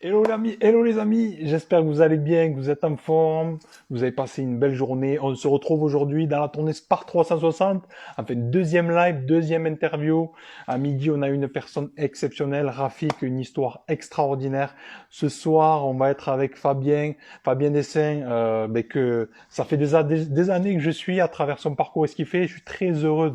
Hello les amis, j'espère que vous allez bien, que vous êtes en forme, vous avez passé une belle journée. On se retrouve aujourd'hui dans la tournée Spark 360, en fait deuxième live, deuxième interview. À midi, on a une personne exceptionnelle, Rafik, une histoire extraordinaire. Ce soir, on va être avec Fabien Dessin, que ça fait des années que je suis à travers son parcours et ce qu'il fait. Je suis très heureux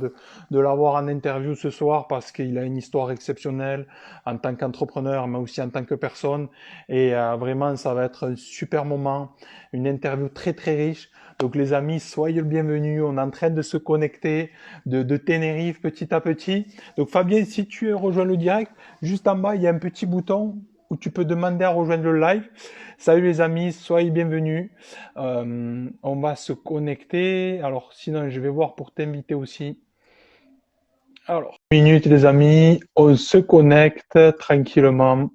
de l'avoir en interview ce soir parce qu'il a une histoire exceptionnelle en tant qu'entrepreneur, mais aussi en tant que personne. Et vraiment, ça va être un super moment, une interview très très riche. Donc les amis, soyez le bienvenu. On est en train de se connecter de Tenerife petit à petit. Donc Fabien, si tu rejoins le direct, juste en bas, il y a un petit bouton où tu peux demander à rejoindre le live. Salut les amis, soyez bienvenus. On va se connecter. Alors sinon, je vais voir pour t'inviter aussi. Alors, minute les amis, on se connecte tranquillement.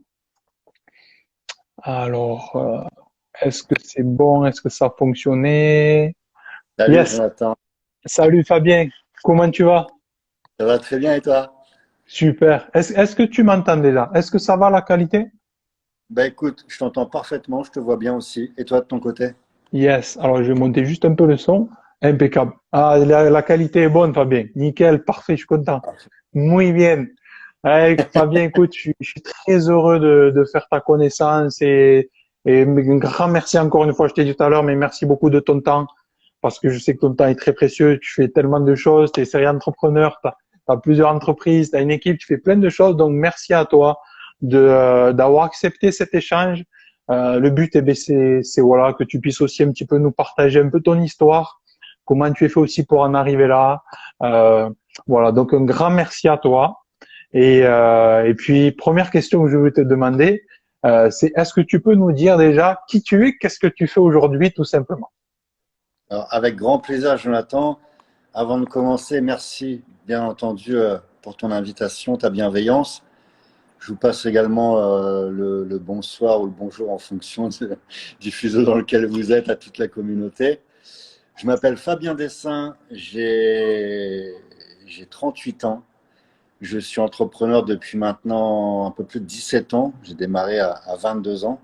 Alors, est-ce que c'est bon? Est-ce que ça a fonctionné? Salut Yes. Jonathan, Salut Fabien. Comment tu vas? ça va très bien et toi? Super. Est-ce que tu m'entends déjà? Est-ce que ça va la qualité? Bah écoute, je t'entends parfaitement, je te vois bien aussi. Et toi de ton côté? Yes. Alors, je vais monter juste un peu le son. Impeccable. Ah, la qualité est bonne, Fabien. Nickel. Parfait. Je suis content. Muy bien. Ouais, Fabien, écoute, je suis très heureux de faire ta connaissance et un grand merci encore une fois, je t'ai dit tout à l'heure, mais merci beaucoup de ton temps parce que je sais que ton temps est très précieux. Tu fais tellement de choses, tu es serial entrepreneur, tu as plusieurs entreprises, tu as une équipe, tu fais plein de choses. Donc, merci à toi d'avoir accepté cet échange. Le but, eh bien, c'est voilà, que tu puisses aussi un petit peu nous partager un peu ton histoire, comment tu es fait aussi pour en arriver là. Euh, voilà, donc un grand merci à toi. Et puis, première question que je veux te demander, c'est est-ce que tu peux nous dire déjà qui tu es, qu'est-ce que tu fais aujourd'hui, tout simplement? Alors, avec grand plaisir Jonathan. Avant de commencer, merci bien entendu pour ton invitation, ta bienveillance. Je vous passe également le bonsoir ou le bonjour en fonction du fuseau dans lequel vous êtes à toute la communauté. Je m'appelle Fabien Dessin, j'ai 38 ans. Je suis entrepreneur depuis maintenant un peu plus de 17 ans. J'ai démarré à 22 ans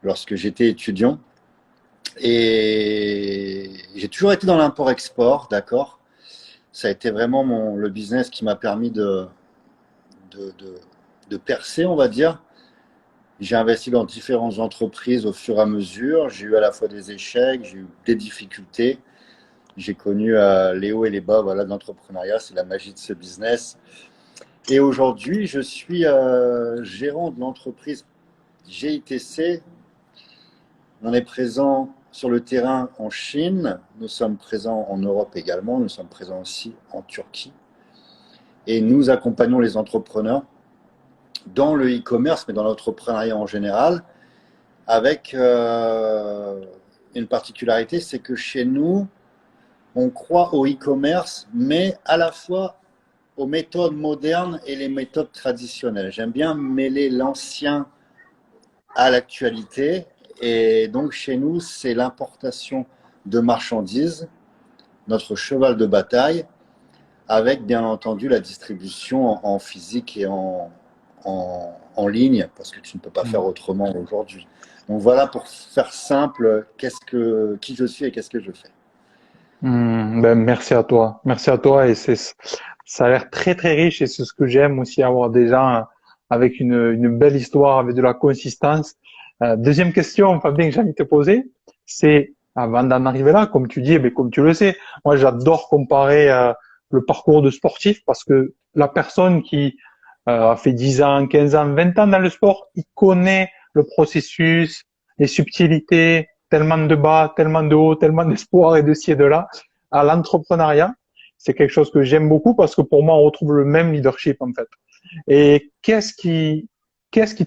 lorsque j'étais étudiant. Et j'ai toujours été dans l'import-export, d'accord. Ça a été vraiment le business qui m'a permis de, de, de percer, on va dire. J'ai investi dans différentes entreprises au fur et à mesure. J'ai eu à la fois des échecs, j'ai eu des difficultés. J'ai connu les hauts et les bas, voilà, de l'entrepreneuriat. C'est la magie de ce business. Et aujourd'hui, je suis gérant de l'entreprise GITC. On est présent sur le terrain en Chine, nous sommes présents en Europe également, nous sommes présents aussi en Turquie. Et nous accompagnons les entrepreneurs dans le e-commerce, mais dans l'entrepreneuriat en général, avec une particularité, c'est que chez nous, on croit au e-commerce, mais à la fois aux méthodes modernes et les méthodes traditionnelles. J'aime bien mêler l'ancien à l'actualité. Et donc chez nous, c'est l'importation de marchandises, notre cheval de bataille, avec bien entendu la distribution en physique et en ligne, parce que tu ne peux pas faire autrement aujourd'hui. Donc voilà, pour faire simple, qui je suis et qu'est-ce que je fais. Ben, merci à toi. Merci à toi et ça a l'air très très riche et c'est ce que j'aime aussi avoir des gens avec une belle histoire, avec de la consistance. Deuxième question, Fabien, que j'ai envie de te poser, c'est avant d'en arriver là, comme tu dis, mais comme tu le sais, moi j'adore comparer le parcours de sportif parce que la personne qui a fait 10 ans, 15 ans, 20 ans dans le sport, il connaît le processus, les subtilités, tellement de bas, tellement de haut, tellement d'espoir et de ci et de là. À l'entrepreneuriat, c'est quelque chose que j'aime beaucoup parce que pour moi, on retrouve le même leadership en fait. Et qu'est-ce qui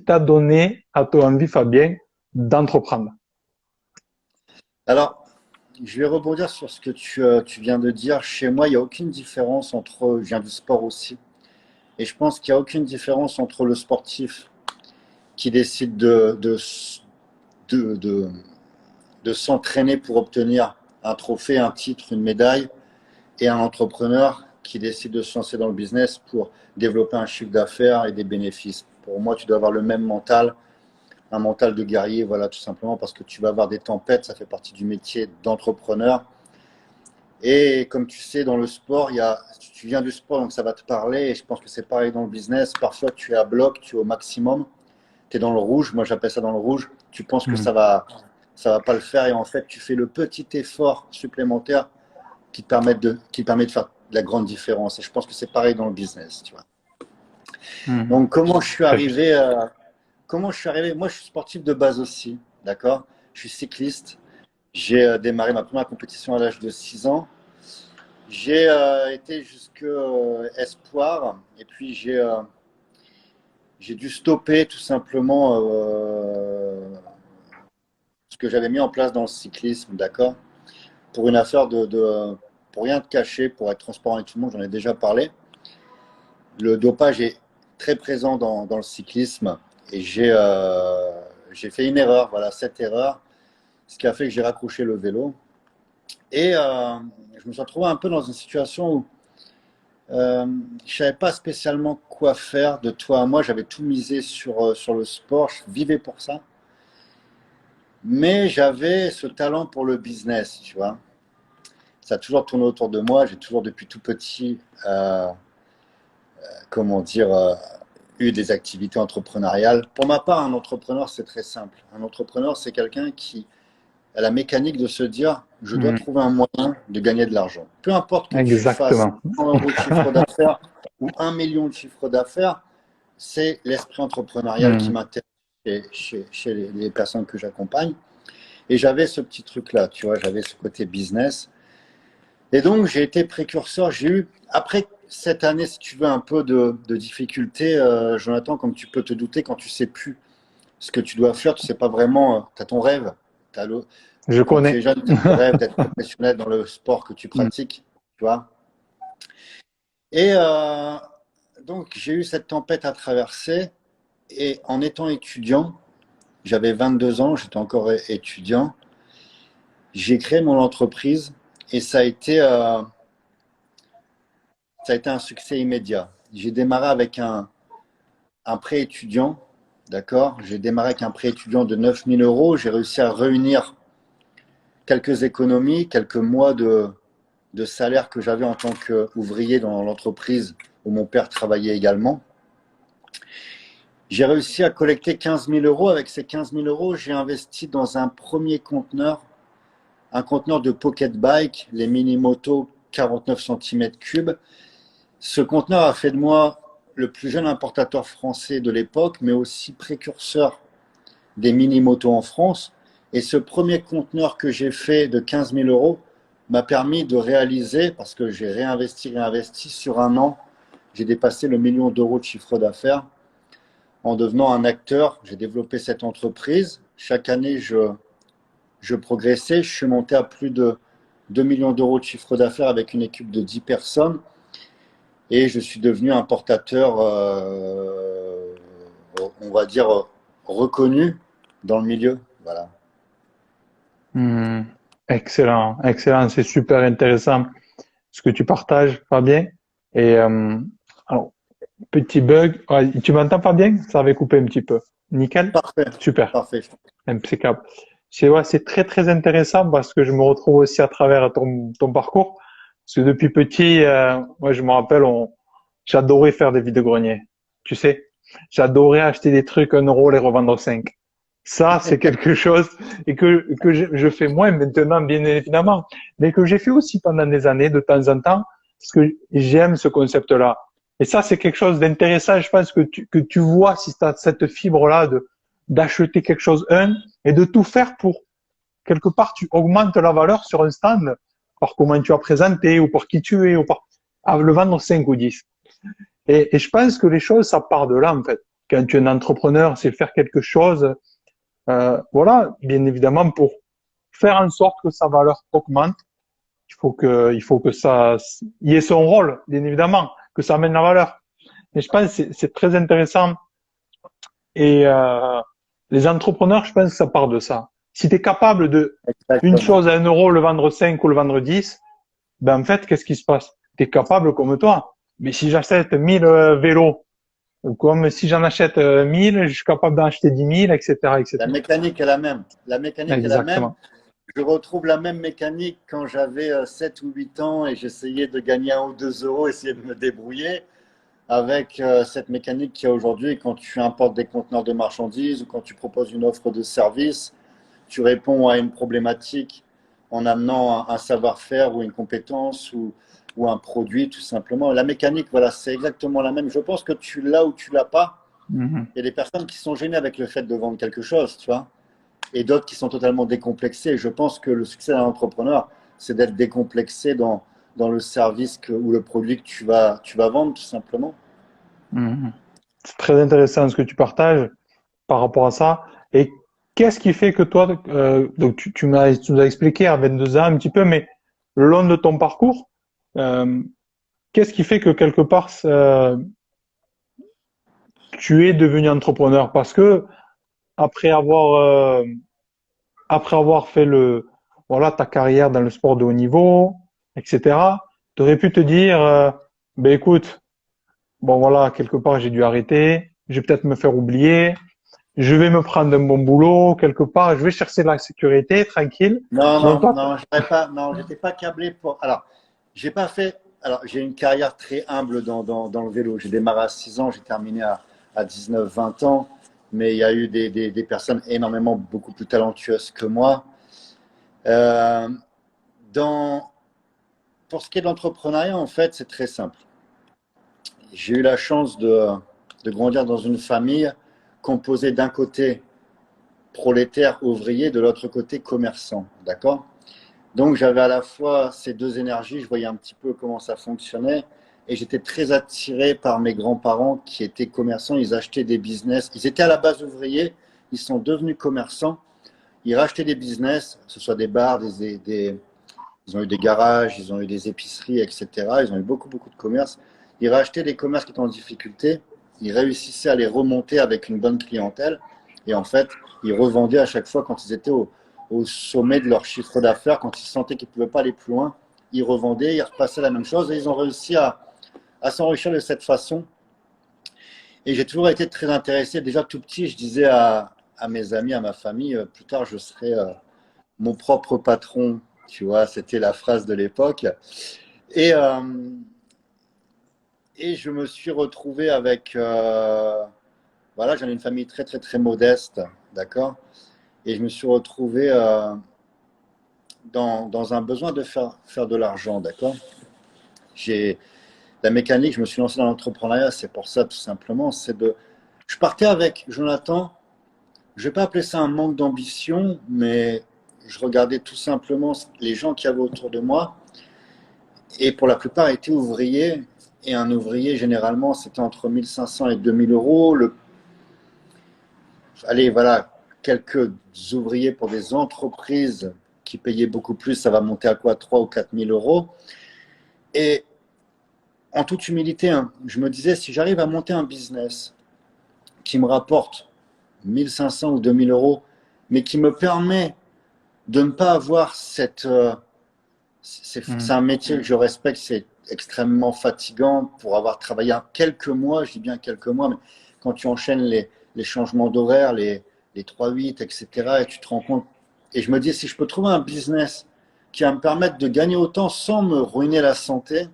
t'a donné à ton envie, Fabien, d'entreprendre? Alors, je vais rebondir sur ce que tu viens de dire. Chez moi, il n'y a aucune différence entre, je viens du sport aussi, et je pense qu'il n'y a aucune différence entre le sportif qui décide de, de, de s'entraîner pour obtenir un trophée, un titre, une médaille, et un entrepreneur qui décide de se lancer dans le business pour développer un chiffre d'affaires et des bénéfices. Pour moi, tu dois avoir le même mental, un mental de guerrier, voilà, tout simplement parce que tu vas avoir des tempêtes, ça fait partie du métier d'entrepreneur. Et comme tu sais, dans le sport, tu viens du sport, donc ça va te parler. Et je pense que c'est pareil dans le business. Parfois, tu es à bloc, tu es au maximum, tu es dans le rouge. Moi, j'appelle ça dans le rouge. Tu penses que Hmm. ça va pas le faire. Et en fait, tu fais le petit effort supplémentaire qui permet de faire de la grande différence. Et je pense que c'est pareil dans le business, tu vois. Hmm. Donc, Très bien. comment je suis arrivé? Moi, je suis sportif de base aussi, d'accord? Je suis cycliste. J'ai démarré ma première compétition à l'âge de 6 ans. J'ai été jusque espoir et puis j'ai dû stopper tout simplement ce que j'avais mis en place dans le cyclisme, d'accord? Pour une affaire pour rien te cacher, pour être transparent avec tout le monde, j'en ai déjà parlé. Le dopage est très présent dans le cyclisme et j'ai fait une erreur, voilà, cette erreur, ce qui a fait que j'ai raccroché le vélo. Et je me suis retrouvé un peu dans une situation où je savais pas spécialement quoi faire de toi à moi. J'avais tout misé sur le sport. Je vivais pour ça. Mais j'avais ce talent pour le business, tu vois. Ça a toujours tourné autour de moi. J'ai toujours, depuis tout petit, comment dire, eu des activités entrepreneuriales. Pour ma part, un entrepreneur, c'est très simple. Un entrepreneur, c'est quelqu'un qui a la mécanique de se dire, je dois Hmm. trouver un moyen de gagner de l'argent. Peu importe que tu fasses Exactement. 100 euros de chiffre d'affaires ou 1 million de chiffre d'affaires, c'est l'esprit entrepreneurial qui Hmm. m'intéresse chez les personnes que j'accompagne. Et j'avais ce petit truc-là, tu vois, j'avais ce côté business. Et donc, j'ai été précurseur. J'ai eu, après cette année, si tu veux, un peu de difficulté, Jonathan, comme tu peux te douter, quand tu sais plus ce que tu dois faire, tu sais pas vraiment, tu as ton rêve, t'as le, Je quand tu es connais. jeune, tu as le rêve d'être professionnel dans le sport que tu Hmm. pratiques, tu vois. Et donc, j'ai eu cette tempête à traverser. Et en étant étudiant, j'avais 22 ans, j'étais encore étudiant, j'ai créé mon entreprise et ça a été un succès immédiat. J'ai démarré avec un prêt étudiant, d'accord? J'ai démarré avec un prêt étudiant de 9 000 euros. J'ai réussi à réunir quelques économies, quelques mois de salaire que j'avais en tant qu'ouvrier dans l'entreprise où mon père travaillait également. J'ai réussi à collecter 15 000 euros. Avec ces 15 000 euros, j'ai investi dans un premier conteneur, un conteneur de pocket bike, les mini motos 49 cm3. Ce conteneur a fait de moi le plus jeune importateur français de l'époque, mais aussi précurseur des mini motos en France. Et ce premier conteneur que j'ai fait de 15 000 euros m'a permis de réaliser, parce que j'ai réinvesti sur un an, j'ai dépassé le million d'euros de chiffre d'affaires en devenant un acteur. J'ai développé cette entreprise. Chaque année, je progressais. Je suis monté à plus de 2 millions d'euros de chiffre d'affaires avec une équipe de 10 personnes. Et je suis devenu un portateur, on va dire, reconnu dans le milieu. Voilà. Hmm. Excellent, excellent. C'est super intéressant ce que tu partages, Fabien. Et alors, petit bug. Ouais, tu m'entends, Fabien? Ça avait coupé un petit peu. Nickel? Parfait. Super. Parfait. Impeccable. C'est ouais, c'est très très intéressant parce que je me retrouve aussi à travers ton parcours. Parce que depuis petit, moi je me rappelle, j'adorais faire des vides-greniers. Tu sais, j'adorais acheter des trucs 1 euro, les revendre 5. Ça, c'est quelque chose et que je fais moins maintenant, bien évidemment, mais que j'ai fait aussi pendant des années, de temps en temps, parce que j'aime ce concept-là. Et ça, c'est quelque chose d'intéressant. Je pense que tu vois si tu as cette fibre-là d'acheter quelque chose, et de tout faire pour, quelque part, tu augmentes la valeur sur un stand par comment tu as présenté ou par qui tu es ou par, à le vendre 5 ou 10. Et je pense que les choses, ça part de là, en fait. Quand tu es un entrepreneur, c'est faire quelque chose, voilà, bien évidemment, pour faire en sorte que sa valeur augmente, il faut que ça y ait son rôle, bien évidemment, que ça amène la valeur. Mais je pense que c'est très intéressant. Et les entrepreneurs, je pense que ça part de ça. Si tu es capable de une Exactement. chose à 1 euro, le vendre 5 ou le vendre 10, ben en fait, qu'est-ce qui se passe? Tu es capable comme toi. Mais si j'achète 1000 vélos Comme si j'en achète 1000, je suis capable d'en acheter 10 000, etc., La etc. mécanique est la même. La mécanique est la même. Exactement. Je retrouve la même mécanique quand j'avais 7 ou 8 ans et j'essayais de gagner 1 ou 2 euros, essayer de me débrouiller avec cette mécanique qu'il y a aujourd'hui quand tu importes des conteneurs de marchandises ou quand tu proposes une offre de service, tu réponds à une problématique en amenant un savoir-faire ou une compétence ou un produit tout simplement. La mécanique, voilà, c'est exactement la même. Je pense que tu l'as ou tu l'as pas. Mhm. Il y a des personnes qui sont gênées avec le fait de vendre quelque chose, tu vois, et d'autres qui sont totalement décomplexées. Je pense que le succès d'un entrepreneur, c'est d'être décomplexé dans le service ou le produit que tu vas vendre, tout simplement. Mhm. C'est très intéressant ce que tu partages par rapport à ça. Et qu'est-ce qui fait que toi, donc tu nous as expliqué à 22 ans un petit peu, mais le long de ton parcours, euh, qu'est-ce qui fait que quelque part tu es devenu entrepreneur? Parce que après avoir après avoir fait voilà, ta carrière dans le sport de haut niveau, etc., tu aurais pu te dire, ben écoute, bon voilà, quelque part j'ai dû arrêter, je vais peut-être me faire oublier, je vais me prendre un bon boulot, quelque part, je vais chercher la sécurité, tranquille. Non, Donc non, toi, non, non, j'étais pas câblé pour. Alors, j'ai pas fait. Alors, j'ai une carrière très humble dans le vélo. J'ai démarré à 6 ans, j'ai terminé à 19, 20 ans. Mais il y a eu des personnes énormément beaucoup plus talentueuses que moi. Euh, dans, pour ce qui est de l'entrepreneuriat, en fait, c'est très simple. J'ai eu la chance de grandir dans une famille composée d'un côté prolétaire ouvrier, de l'autre côté commerçant. D'accord? Donc j'avais à la fois ces deux énergies, je voyais un petit peu comment ça fonctionnait et j'étais très attiré par mes grands-parents qui étaient commerçants, ils achetaient des business, ils étaient à la base ouvriers, ils sont devenus commerçants, ils rachetaient des business, que ce soit des bars, ils ont eu des garages, ils ont eu des épiceries, etc. Ils ont eu beaucoup, beaucoup de commerces. Ils rachetaient des commerces qui étaient en difficulté, ils réussissaient à les remonter avec une bonne clientèle et en fait, ils revendaient à chaque fois quand ils étaient au sommet de leur chiffre d'affaires, quand ils sentaient qu'ils ne pouvaient pas aller plus loin, ils revendaient, ils repassaient la même chose et ils ont réussi à s'enrichir de cette façon. Et j'ai toujours été très intéressé. Déjà tout petit, je disais à mes amis, à ma famille, plus tard je serai mon propre patron. Tu vois, c'était la phrase de l'époque. Et, euh, et je me suis retrouvé avec. Voilà, j'en ai une famille très, très, très modeste. D'accord. Et je me suis retrouvé dans un besoin de faire de l'argent. D'accord. J'ai la mécanique, je me suis lancé dans l'entrepreneuriat, c'est pour ça tout simplement. Je partais avec Jonathan, je ne vais pas appeler ça un manque d'ambition, mais je regardais tout simplement les gens qui avaient autour de moi, et pour la plupart étaient ouvriers, et un ouvrier, généralement, c'était entre 1500 et 2000 euros. Allez, voilà, quelques ouvriers pour des entreprises qui payaient beaucoup plus, ça va monter à quoi? 3 ou 4000 euros. Et en toute humilité, hein, je me disais, si j'arrive à monter un business qui me rapporte 1500 ou 2000 euros, mais qui me permet de ne pas avoir c'est mhm. un métier que je respecte, c'est extrêmement fatigant pour avoir travaillé quelques mois, je dis bien quelques mois, mais quand tu enchaînes les changements d'horaire, les 3-8, etc., et tu te rends compte, et je me dis, si je peux trouver un business qui va me permettre de gagner autant sans me ruiner la santé,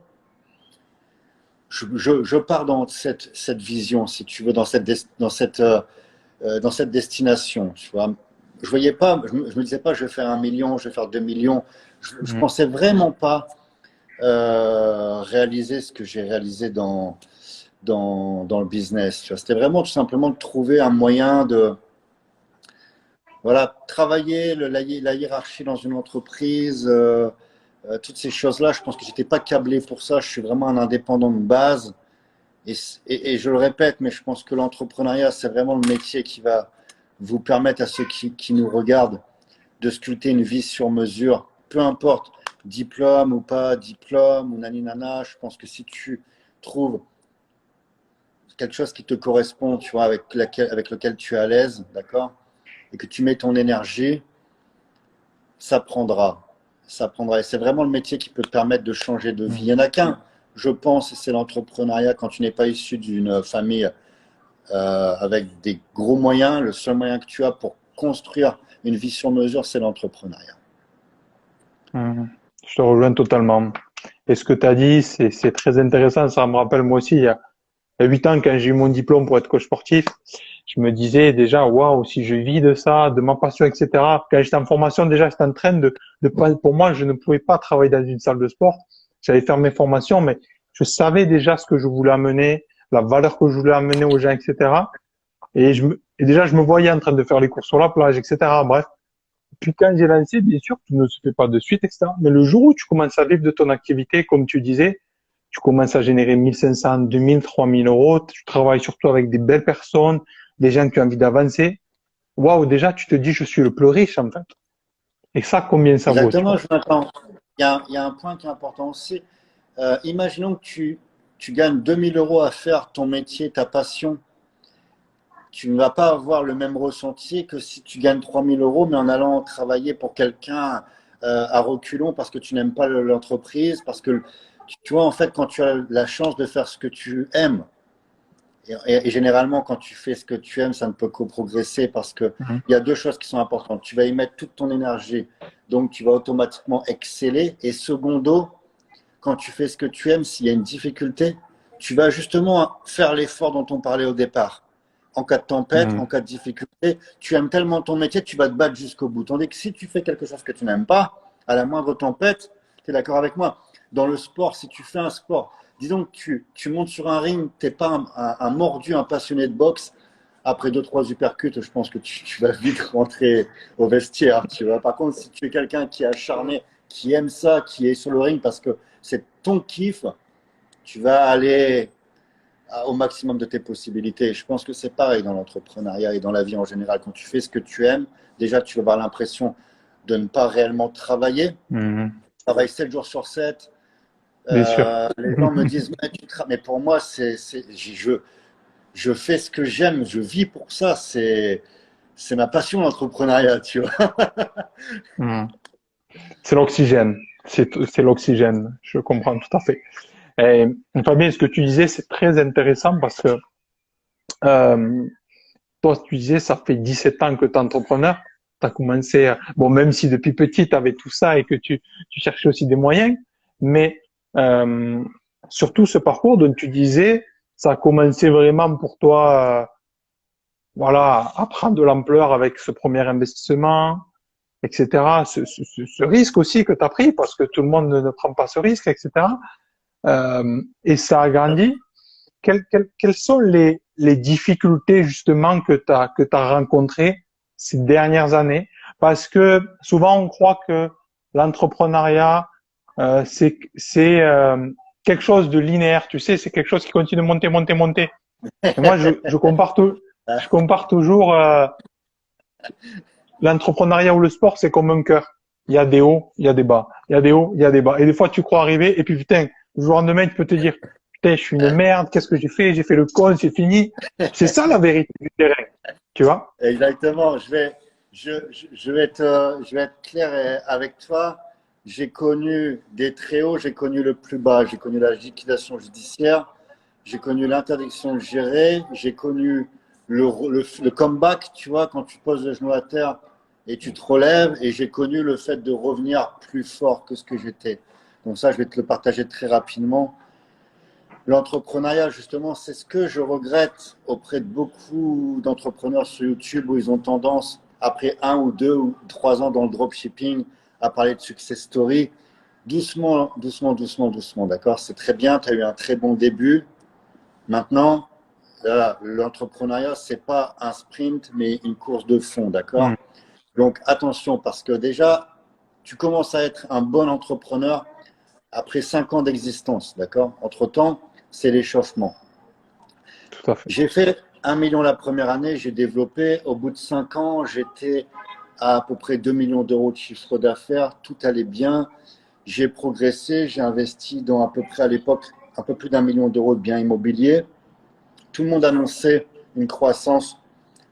je pars dans cette vision, si tu veux, dans cette destination. Tu vois. Je voyais pas, je me disais pas, je vais faire 1 million, je vais faire 2 millions. Je Mhm. pensais vraiment pas réaliser ce que j'ai réalisé dans le business. C'était vraiment tout simplement de trouver un moyen de voilà, travailler la hiérarchie dans une entreprise, toutes ces choses-là. Je pense que j'étais pas câblé pour ça. Je suis vraiment un indépendant de base. Et je le répète, mais je pense que l'entrepreneuriat, c'est vraiment le métier qui va vous permettre à ceux qui nous regardent de sculpter une vie sur mesure, peu importe, diplôme ou pas diplôme ou naninana. Je pense que si tu trouves quelque chose qui te correspond, tu vois, avec lequel tu es à l'aise, d'accord, et que tu mets ton énergie, ça prendra. Ça prendra. Et c'est vraiment le métier qui peut te permettre de changer de vie. Il Mhm. n'y en a qu'un, je pense, et c'est l'entrepreneuriat quand tu n'es pas issu d'une famille avec des gros moyens. Le seul moyen que tu as pour construire une vie sur mesure, c'est l'entrepreneuriat. Mhm. Je te rejoins totalement. Et ce que tu as dit, c'est très intéressant. Ça me rappelle moi aussi, il y a 8 ans, quand j'ai eu mon diplôme pour être coach sportif, je me disais déjà, waouh, si je vis de ça, de ma passion, etc. Quand j'étais en formation, déjà, j'étais en train pour moi, je ne pouvais pas travailler dans une salle de sport. J'allais faire mes formations, mais je savais déjà ce que je voulais amener, la valeur que je voulais amener aux gens, etc. Et déjà, je me voyais en train de faire les cours sur la plage, etc. Bref. Puis quand j'ai lancé, bien sûr, tout ne se fait pas de suite, etc. Mais le jour où tu commences à vivre de ton activité, comme tu disais, tu commences à générer 1500, 2000, 3000 euros, tu travailles surtout avec des belles personnes, des gens qui ont envie d'avancer. Waouh, déjà, tu te dis, je suis le plus riche, en fait. Et ça, combien ça vaut, tu Exactement, vois? Jonathan. Il y a un point qui est important aussi. Imaginons que tu gagnes 2000 € à faire ton métier, ta passion. Tu ne vas pas avoir le même ressenti que si tu gagnes 3000 €, mais en allant travailler pour quelqu'un à reculons parce que tu n'aimes pas l'entreprise, parce que tu vois, en fait, quand tu as la chance de faire ce que tu aimes, et généralement, quand tu fais ce que tu aimes, ça ne peut que progresser parce qu'il Mhm. y a deux choses qui sont importantes. Tu vas y mettre toute ton énergie, donc tu vas automatiquement exceller. Et secondo, quand tu fais ce que tu aimes, s'il y a une difficulté, tu vas justement faire l'effort dont on parlait au départ. En cas de tempête, en Mhm. cas de difficulté, tu aimes tellement ton métier, tu vas te battre jusqu'au bout. Tandis que si tu fais quelque chose que tu n'aimes pas, à la moindre tempête, tu es d'accord avec moi. Dans le sport, si tu fais un sport, disons que tu montes sur un ring, tu n'es pas un mordu, un passionné de boxe. Après deux, trois uppercuts, je pense que tu vas vite rentrer au vestiaire. Tu vois. Par contre, si tu es quelqu'un qui est acharné, qui aime ça, qui est sur le ring parce que c'est ton kiff, tu vas aller au maximum de tes possibilités. Je pense que c'est pareil dans l'entrepreneuriat et dans la vie en général. Quand tu fais ce que tu aimes, déjà, tu vas avoir l'impression de ne pas réellement travailler. Mhm. Je travaille 7 jours sur 7. Bien sûr. Les gens me disent, mais pour moi, je fais ce que j'aime, je vis pour ça. C'est ma passion, l'entrepreneuriat, tu vois. Mhm. C'est l'oxygène. C'est l'oxygène. Je comprends tout à fait. Et, Fabien, ce que tu disais, c'est très intéressant parce que euh, toi, tu disais, ça fait 17 ans que tu es entrepreneur. Tu as commencé, bon, même si depuis petit, tu avais tout ça et que tu cherchais aussi des moyens, mais euh, surtout ce parcours dont tu disais, ça a commencé vraiment pour toi, voilà, à prendre de l'ampleur avec ce premier investissement, etc. Ce risque aussi que tu as pris parce que tout le monde ne prend pas ce risque, etc. Et ça a grandi. Quelles sont les difficultés justement que t'as rencontrées ces dernières années? Parce que souvent on croit que l'entrepreneuriat c'est quelque chose de linéaire, tu sais, c'est quelque chose qui continue de monter, monter, monter. Et moi je compare toujours l'entrepreneuriat ou le sport, c'est comme un cœur. Il y a des hauts, il y a des bas, il y a des hauts, il y a des bas. Et des fois tu crois arriver et puis putain, le jour au lendemain tu peux te dire putain, je suis une merde, qu'est-ce que j'ai fait? J'ai fait le con, c'est fini. C'est ça la vérité du terrain, tu vois? Exactement. Je vais être clair avec toi. J'ai connu des très hauts, j'ai connu le plus bas. J'ai connu la liquidation judiciaire, j'ai connu l'interdiction de gérer, j'ai connu le comeback, tu vois, quand tu poses le genou à terre et tu te relèves, et j'ai connu le fait de revenir plus fort que ce que j'étais. Donc ça, je vais te le partager très rapidement. L'entrepreneuriat, justement, c'est ce que je regrette auprès de beaucoup d'entrepreneurs sur YouTube où ils ont tendance, après 1 ou 2 ou 3 ans dans le dropshipping, à parler de success story. Doucement, doucement, doucement, doucement, d'accord? C'est très bien, tu as eu un très bon début. Maintenant, l'entrepreneuriat, c'est pas un sprint, mais une course de fond, Hmm, d'accord? Donc attention, parce que déjà, tu commences à être un bon entrepreneur après 5 ans d'existence, d'accord? Entre-temps, c'est l'échauffement. tout à fait. J'ai fait 1 million la première année, j'ai développé. Au bout de 5 ans, j'étais à peu près 2 millions d'euros de chiffre d'affaires. Tout allait bien. J'ai progressé. J'ai investi dans à peu près à l'époque un peu plus d'1 million d'euros de biens immobiliers. Tout le monde annonçait une croissance.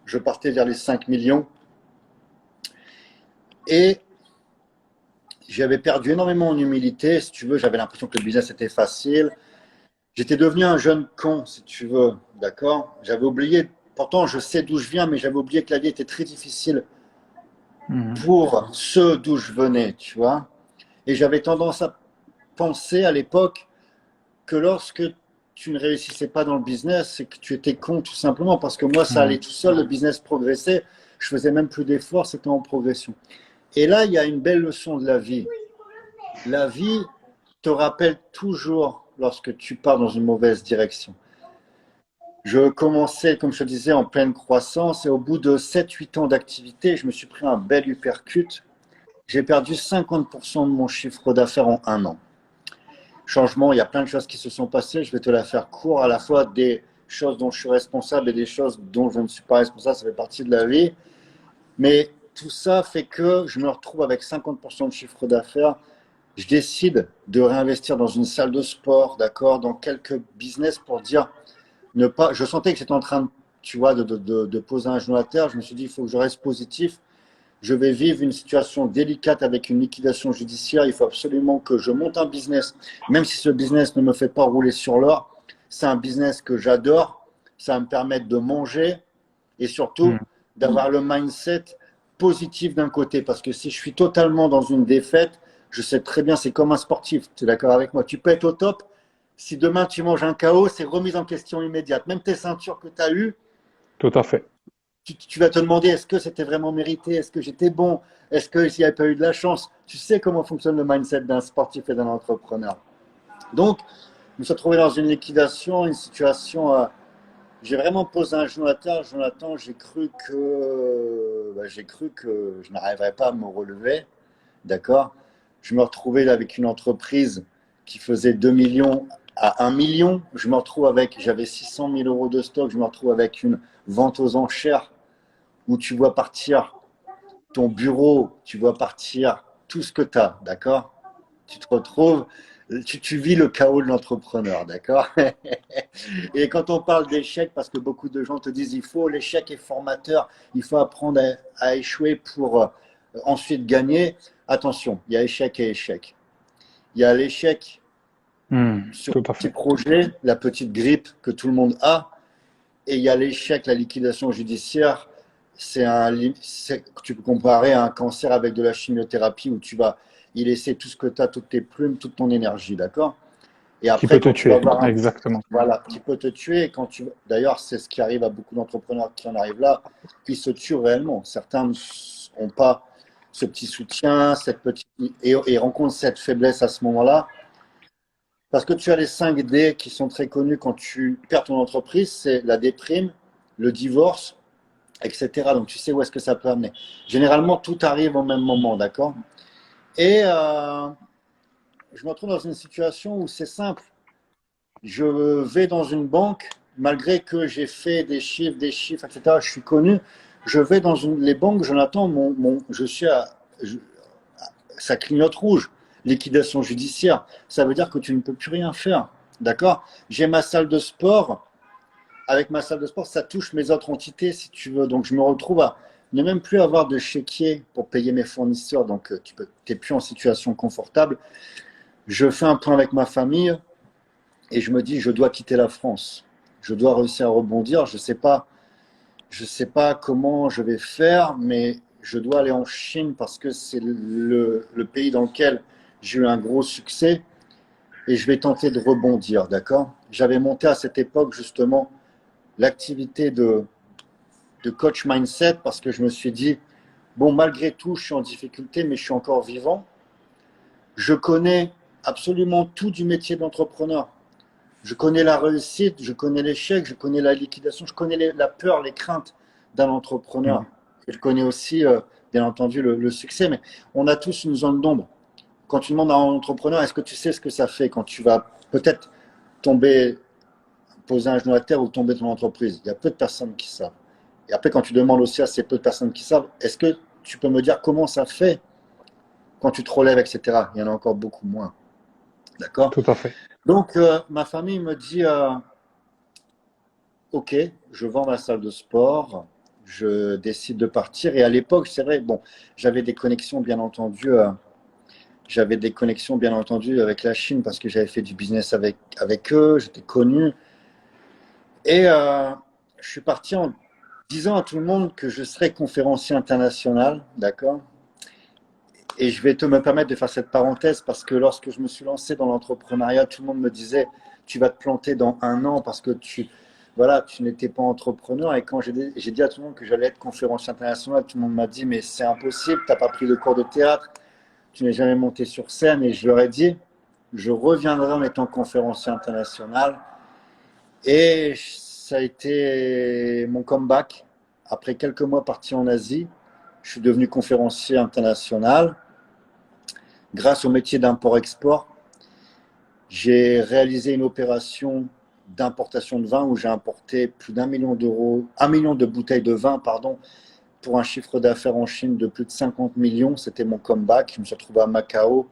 Je partais vers les 5 millions. Et j'avais perdu énormément en humilité. Si tu veux, j'avais l'impression que le business était facile. J'étais devenu un jeune con, si tu veux, d'accord? J'avais oublié pourtant, je sais d'où je viens, mais j'avais oublié que la vie était très difficile Mhm. pour ceux d'où je venais, tu vois. Et j'avais tendance à penser à l'époque que lorsque tu ne réussissais pas dans le business, c'est que tu étais con tout simplement, parce que moi, ça allait Mhm. tout seul, le business progressait, je faisais même plus d'efforts, c'était en progression. Et là, il y a une belle leçon de la vie. La vie te rappelle toujours lorsque tu pars dans une mauvaise direction. Je commençais, comme je te disais, en pleine croissance et au bout de 7-8 ans d'activité, je me suis pris un bel uppercut. J'ai perdu 50% de mon chiffre d'affaires en un an. Changement, il y a plein de choses qui se sont passées. Je vais te la faire court, à la fois des choses dont je suis responsable et des choses dont je ne suis pas responsable. Ça fait partie de la vie. Mais tout ça fait que je me retrouve avec 50% de chiffre d'affaires. Je décide de réinvestir dans une salle de sport, d'accord, dans quelques business pour dire ne pas. Je sentais que j'étais en train, tu vois, de poser un genou à terre. Je me suis dit, il faut que je reste positif. Je vais vivre une situation délicate avec une liquidation judiciaire. Il faut absolument que je monte un business, même si ce business ne me fait pas rouler sur l'or. C'est un business que j'adore. Ça va me permettre de manger et surtout Mhm. d'avoir le mindset positif d'un côté. Parce que si je suis totalement dans une défaite, je sais très bien, c'est comme un sportif. Tu es d'accord avec moi? Tu peux être au top. Si demain tu manges un KO, c'est remise en question immédiate. Même tes ceintures que tu as eues, Tout à fait. tu vas te demander est-ce que c'était vraiment mérité, est-ce que j'étais bon, est-ce que s'il n'y avait pas eu de la chance. Tu sais comment fonctionne le mindset d'un sportif et d'un entrepreneur. Donc, je me suis retrouvé dans une liquidation, une situation. J'ai vraiment posé un genou à terre, Jonathan. J'ai cru que je n'arriverais pas à me relever. D'accord. Je me retrouvais là avec une entreprise qui faisait 2 millions à 1 million. J'avais 600 000 euros de stock. Je me retrouve avec une vente aux enchères où tu vois partir ton bureau, tu vois partir tout ce que tu as, d'accord. Tu te retrouves, tu vis le chaos de l'entrepreneur, d'accord. Et quand on parle d'échec, parce que beaucoup de gens te disent l'échec est formateur, il faut apprendre à échouer pour ensuite gagner. Attention, il y a échec et échec. Il y a l'échec Mhm. sur Tout à le petit fait. projet, la petite grippe que tout le monde a, et il y a l'échec, la liquidation judiciaire. Tu peux comparer à un cancer avec de la chimiothérapie où tu vas y laisser tout ce que tu as, toutes tes plumes, toute ton énergie, d'accord. Et Qui après, peut te quand tu vas tuer. avoir un, Exactement. voilà, qui peut te tuer, d'ailleurs, c'est ce qui arrive à beaucoup d'entrepreneurs qui en arrivent là, ils se tuent réellement. Certains n'ont pas ce petit soutien, et rencontrent cette faiblesse à ce moment-là. Parce que tu as les 5 D qui sont très connus quand tu perds ton entreprise, c'est la déprime, le divorce, etc. Donc tu sais où est-ce que ça peut amener. Généralement, tout arrive au même moment, d'accord. Et je me retrouve dans une situation où c'est simple. Je vais dans une banque, malgré que j'ai fait des chiffres, etc. Je suis connu. Je vais dans les banques, Jonathan, je suis ça clignote rouge. Liquidation judiciaire. Ça veut dire que tu ne peux plus rien faire. D'accord. J'ai ma salle de sport. Avec ma salle de sport, ça touche mes autres entités, si tu veux. Donc, je me retrouve à ne même plus avoir de chéquier pour payer mes fournisseurs. Donc, tu n'es plus en situation confortable. Je fais un point avec ma famille et je me dis, je dois quitter la France. Je dois réussir à rebondir. Je sais pas comment je vais faire, mais je dois aller en Chine parce que c'est le pays dans lequel j'ai eu un gros succès et je vais tenter de rebondir, d'accord. J'avais monté à cette époque justement l'activité de coach mindset parce que je me suis dit, bon, malgré tout, je suis en difficulté, mais je suis encore vivant. Je connais absolument tout du métier d'entrepreneur. Je connais la réussite, je connais l'échec, je connais la liquidation, je connais la peur, les craintes d'un entrepreneur. Mhm. Et je connais aussi, bien entendu, le succès, mais on a tous une zone d'ombre. Quand tu demandes à un entrepreneur, est-ce que tu sais ce que ça fait quand tu vas peut-être tomber, poser un genou à terre ou tomber dans l'entreprise? Il y a peu de personnes qui savent. Et après, quand tu demandes aussi à ces peu de personnes qui savent, est-ce que tu peux me dire comment ça fait quand tu te relèves, etc. Il y en a encore beaucoup moins. D'accord. Tout à fait. Donc, ma famille me dit ok, je vends ma salle de sport, je décide de partir. Et à l'époque, c'est vrai, bon, j'avais des connexions, bien entendu. J'avais des connexions, bien entendu, avec la Chine parce que j'avais fait du business avec eux, j'étais connu. Et je suis parti disant à tout le monde que je serais conférencier international, d'accord? Et je vais me permettre de faire cette parenthèse parce que lorsque je me suis lancé dans l'entrepreneuriat, tout le monde me disait, tu vas te planter dans 1 an parce que voilà, tu n'étais pas entrepreneur. Et quand j'ai dit à tout le monde que j'allais être conférencier international, tout le monde m'a dit, mais c'est impossible, tu n'as pas pris de cours de théâtre, tu n'es jamais monté sur scène. Et je leur ai dit, je reviendrai en étant conférencier international. Et ça a été mon comeback. Après quelques mois partis en Asie, je suis devenu conférencier international. Grâce au métier d'import-export, j'ai réalisé une opération d'importation de vin où j'ai importé plus d'1 million d'euros, 1 million de bouteilles de vin, pardon, pour un chiffre d'affaires en Chine de plus de 50 millions. C'était mon comeback. Je me suis retrouvé à Macao.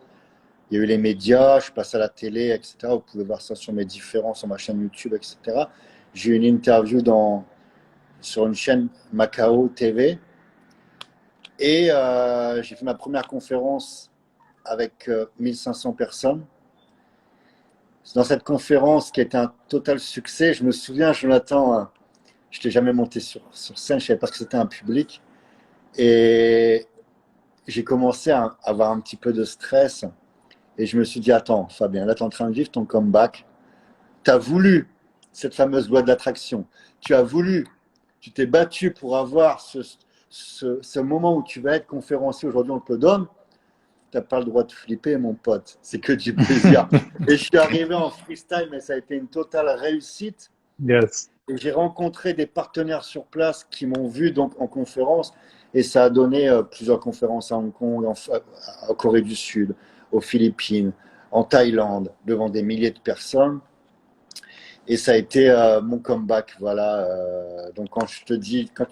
Il y a eu les médias, je suis passé à la télé, etc. Vous pouvez voir ça sur mes différents, sur ma chaîne YouTube, etc. J'ai eu une interview sur une chaîne Macao TV. Et j'ai fait ma première conférence avec 1500 personnes. Dans cette conférence qui a été un total succès, je me souviens, Jonathan, je n'étais jamais monté sur scène, je ne savais pas que c'était un public. Et j'ai commencé à avoir un petit peu de stress. Et je me suis dit, attends, Fabien, là, tu es en train de vivre ton comeback. Tu as voulu cette fameuse loi de l'attraction. Tu t'es battu pour avoir ce moment où tu vas être conférencier. Aujourd'hui, on te le donne. Tu n'as pas le droit de flipper, mon pote. C'est que du plaisir. Et je suis arrivé en freestyle, mais ça a été une totale réussite. Yes. Et j'ai rencontré des partenaires sur place qui m'ont vu donc en conférence. Et ça a donné plusieurs conférences à Hong Kong, en Corée du Sud, aux Philippines, en Thaïlande, devant des milliers de personnes. Et ça a été mon comeback. Voilà. Donc, quand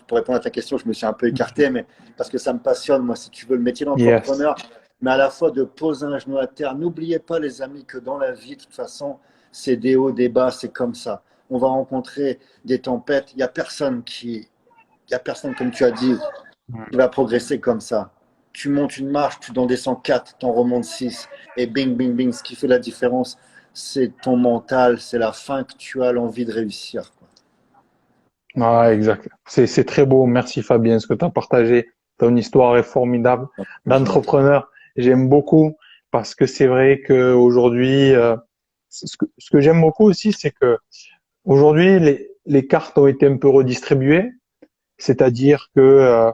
pour répondre à ta question, je me suis un peu écarté, mais parce que ça me passionne, moi, si tu veux, le métier d'entrepreneur, Yes. mais à la fois de poser un genou à terre. N'oubliez pas, les amis, que dans la vie, de toute façon, c'est des hauts, des bas, c'est comme ça. On va rencontrer des tempêtes. Il n'y a personne, comme tu as dit, qui va progresser comme ça. Tu montes une marche, tu en descends 4, tu en remontes 6, et bing, bing, bing. Ce qui fait la différence, c'est ton mental, c'est la fin que tu as l'envie de réussir, quoi. Ah, exact. C'est très beau. Merci Fabien, ce que tu as partagé. Ton histoire est formidable Jonathan. d'entrepreneur. J'aime beaucoup parce que c'est vrai qu'aujourd'hui, ce que j'aime beaucoup aussi, c'est que aujourd'hui, les cartes ont été un peu redistribuées. C'est-à-dire que,